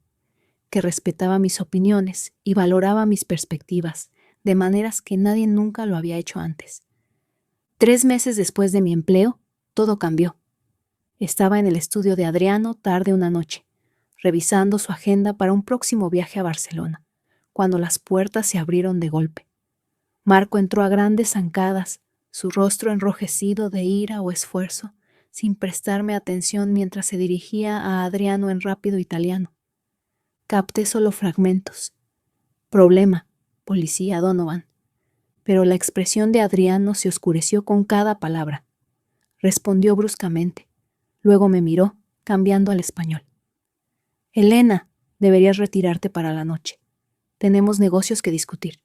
que respetaba mis opiniones y valoraba mis perspectivas de maneras que nadie nunca lo había hecho antes. 3 meses después de mi empleo, todo cambió. Estaba en el estudio de Adriano tarde una noche, revisando su agenda para un próximo viaje a Barcelona, cuando las puertas se abrieron de golpe. Marco entró a grandes zancadas, su rostro enrojecido de ira o esfuerzo, sin prestarme atención mientras se dirigía a Adriano en rápido italiano. Capté solo fragmentos. Problema, policía Donovan. Pero la expresión de Adriano se oscureció con cada palabra. Respondió bruscamente. Luego me miró, cambiando al español. Elena, deberías retirarte para la noche. Tenemos negocios que discutir.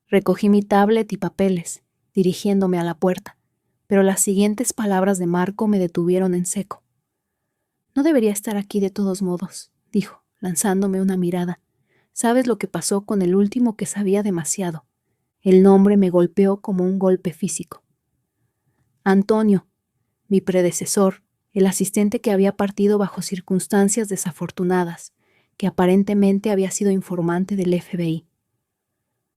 Recogí mi tablet y papeles, dirigiéndome a la puerta, pero las siguientes palabras de Marco me detuvieron en seco. No debería estar aquí de todos modos, dijo, lanzándome una mirada. ¿Sabes lo que pasó con el último que sabía demasiado? El nombre me golpeó como un golpe físico. Antonio, mi predecesor, el asistente que había partido bajo circunstancias desafortunadas, que aparentemente había sido informante del FBI.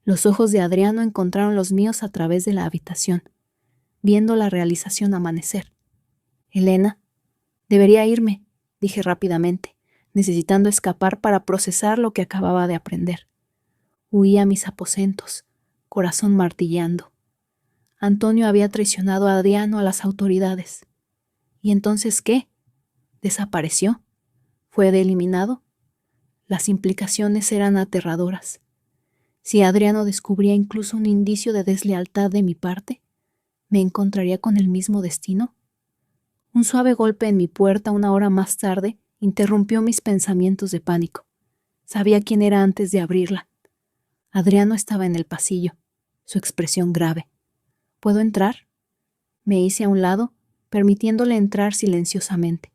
Los ojos de Adriano encontraron los míos a través de la habitación, viendo la realización amanecer. Elena, debería irme, dije rápidamente, necesitando escapar para procesar lo que acababa de aprender. Huí a mis aposentos, corazón martillando. Antonio había traicionado a Adriano a las autoridades. ¿Y entonces qué? ¿Desapareció? ¿Fue eliminado? Las implicaciones eran aterradoras. Si Adriano descubría incluso un indicio de deslealtad de mi parte, ¿me encontraría con el mismo destino? Un suave golpe en mi puerta una hora más tarde interrumpió mis pensamientos de pánico. Sabía quién era antes de abrirla. Adriano estaba en el pasillo, su expresión grave. ¿Puedo entrar? Me hice a un lado, permitiéndole entrar silenciosamente.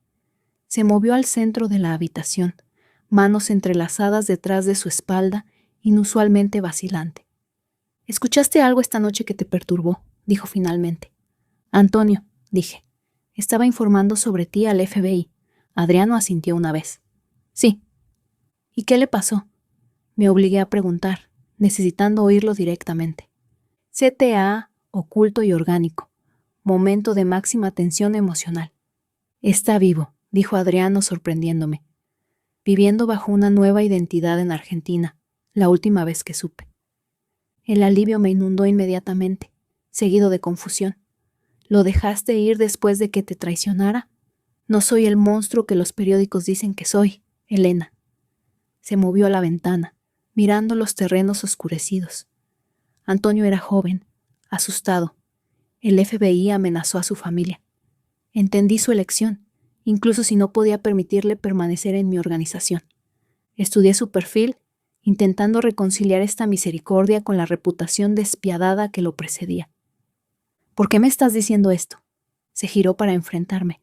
Se movió al centro de la habitación, manos entrelazadas detrás de su espalda, inusualmente vacilante. «¿Escuchaste algo esta noche que te perturbó?», dijo finalmente. «Antonio», dije, «estaba informando sobre ti al FBI». Adriano asintió una vez. «Sí». «¿Y qué le pasó?». Me obligué a preguntar, necesitando oírlo directamente. CTA, oculto y orgánico. Momento de máxima tensión emocional. «Está vivo», dijo Adriano sorprendiéndome. «Viviendo bajo una nueva identidad en Argentina, la última vez que supe». El alivio me inundó inmediatamente, seguido de confusión. ¿Lo dejaste ir después de que te traicionara? No soy el monstruo que los periódicos dicen que soy, Elena. Se movió a la ventana, mirando los terrenos oscurecidos. Antonio era joven, asustado. El FBI amenazó a su familia. Entendí su elección, incluso si no podía permitirle permanecer en mi organización. Estudié su perfil, intentando reconciliar esta misericordia con la reputación despiadada que lo precedía. «¿Por qué me estás diciendo esto?». Se giró para enfrentarme.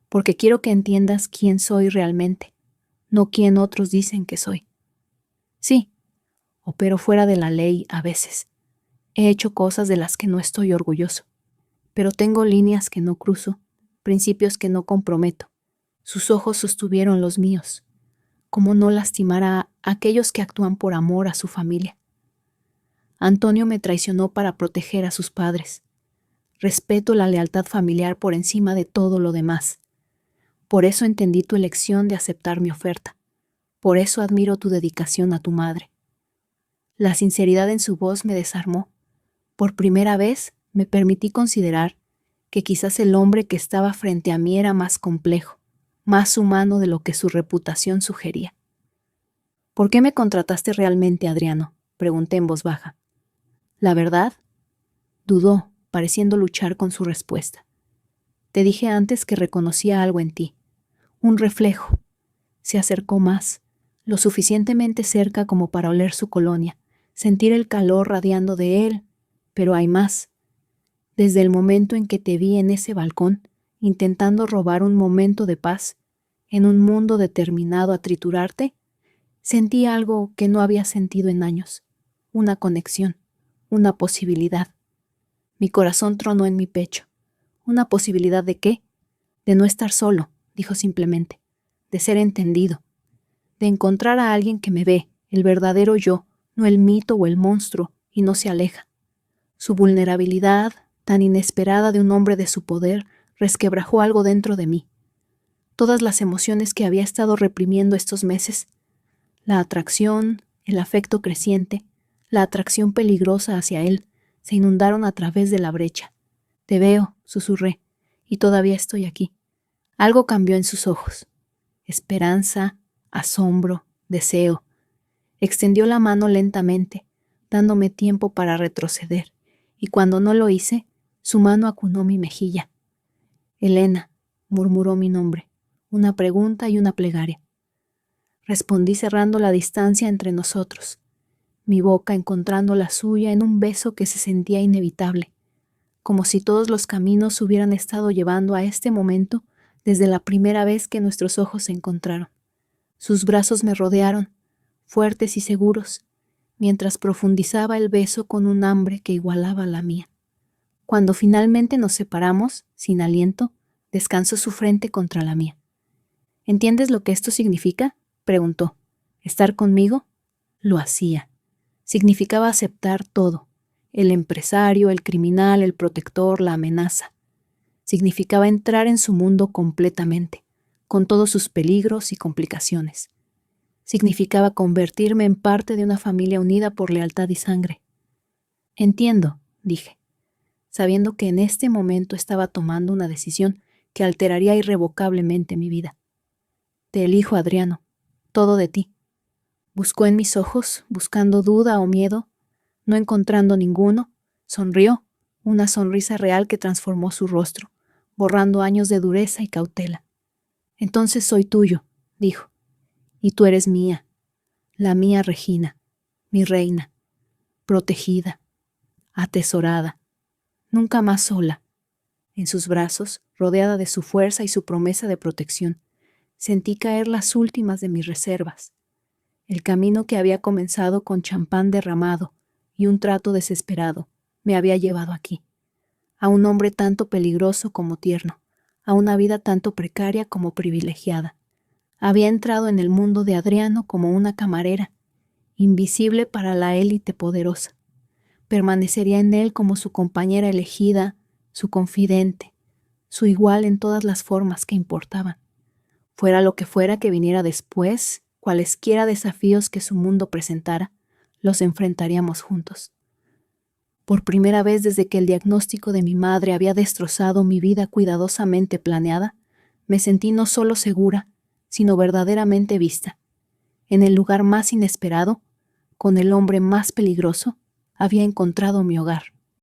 «Porque quiero que entiendas quién soy realmente, no quién otros dicen que soy. Sí, opero fuera de la ley a veces. He hecho cosas de las que no estoy orgulloso, pero tengo líneas que no cruzo, principios que no comprometo. Sus ojos sostuvieron los míos. ¿Cómo no lastimar a aquellos que actúan por amor a su familia? Antonio me traicionó para proteger a sus padres. Respeto la lealtad familiar por encima de todo lo demás. Por eso entendí tu elección de aceptar mi oferta. Por eso admiro tu dedicación a tu madre». La sinceridad en su voz me desarmó. Por primera vez me permití considerar que quizás el hombre que estaba frente a mí era más complejo, más humano de lo que su reputación sugería. «¿Por qué me contrataste realmente, Adriano?», pregunté en voz baja. «¿La verdad?». Dudó, pareciendo luchar con su respuesta. «Te dije antes que reconocía algo en ti. Un reflejo». Se acercó más, lo suficientemente cerca como para oler su colonia, sentir el calor radiando de él, pero hay más. Desde el momento en que te vi en ese balcón, intentando robar un momento de paz, en un mundo determinado a triturarte, sentí algo que no había sentido en años, una conexión, una posibilidad. Mi corazón tronó en mi pecho. ¿Una posibilidad de qué? De no estar solo, dijo simplemente, de ser entendido, de encontrar a alguien que me ve, el verdadero yo, no el mito o el monstruo, y no se aleja. Su vulnerabilidad, tan inesperada de un hombre de su poder, resquebrajó algo dentro de mí. Todas las emociones que había estado reprimiendo estos meses, la atracción, el afecto creciente, la atracción peligrosa hacia él, se inundaron a través de la brecha. «Te veo», susurré, «y todavía estoy aquí». Algo cambió en sus ojos. Esperanza, asombro, deseo. Extendió la mano lentamente, dándome tiempo para retroceder, y cuando no lo hice, su mano acunó mi mejilla. «Elena», murmuró mi nombre, una pregunta y una plegaria. Respondí cerrando la distancia entre nosotros, mi boca encontrando la suya en un beso que se sentía inevitable, como si todos los caminos hubieran estado llevando a este momento desde la primera vez que nuestros ojos se encontraron. Sus brazos me rodearon, fuertes y seguros, mientras profundizaba el beso con un hambre que igualaba la mía. Cuando finalmente nos separamos, sin aliento, descansó su frente contra la mía. «¿Entiendes lo que esto significa?», preguntó. «¿Estar conmigo?». Lo hacía. Significaba aceptar todo, el empresario, el criminal, el protector, la amenaza. Significaba entrar en su mundo completamente, con todos sus peligros y complicaciones. Significaba convertirme en parte de una familia unida por lealtad y sangre. «Entiendo», dije, sabiendo que en este momento estaba tomando una decisión que alteraría irrevocablemente mi vida. Te elijo, Adriano, todo de ti. Buscó en mis ojos, buscando duda o miedo, no encontrando ninguno, sonrió, una sonrisa real que transformó su rostro, borrando años de dureza y cautela. Entonces soy tuyo, dijo, y tú eres mía, la mía Regina, mi reina, protegida, atesorada, nunca más sola. En sus brazos, rodeada de su fuerza y su promesa de protección, sentí caer las últimas de mis reservas. El camino que había comenzado con champán derramado y un trato desesperado me había llevado aquí, a un hombre tanto peligroso como tierno, a una vida tanto precaria como privilegiada. Había entrado en el mundo de Adriano como una camarera, invisible para la élite poderosa. Permanecería en él como su compañera elegida, su confidente, su igual en todas las formas que importaban. Fuera lo que fuera que viniera después, cualesquiera desafíos que su mundo presentara, los enfrentaríamos juntos. Por primera vez desde que el diagnóstico de mi madre había destrozado mi vida cuidadosamente planeada, me sentí no solo segura, sino verdaderamente vista. En el lugar más inesperado, con el hombre más peligroso, había encontrado mi hogar.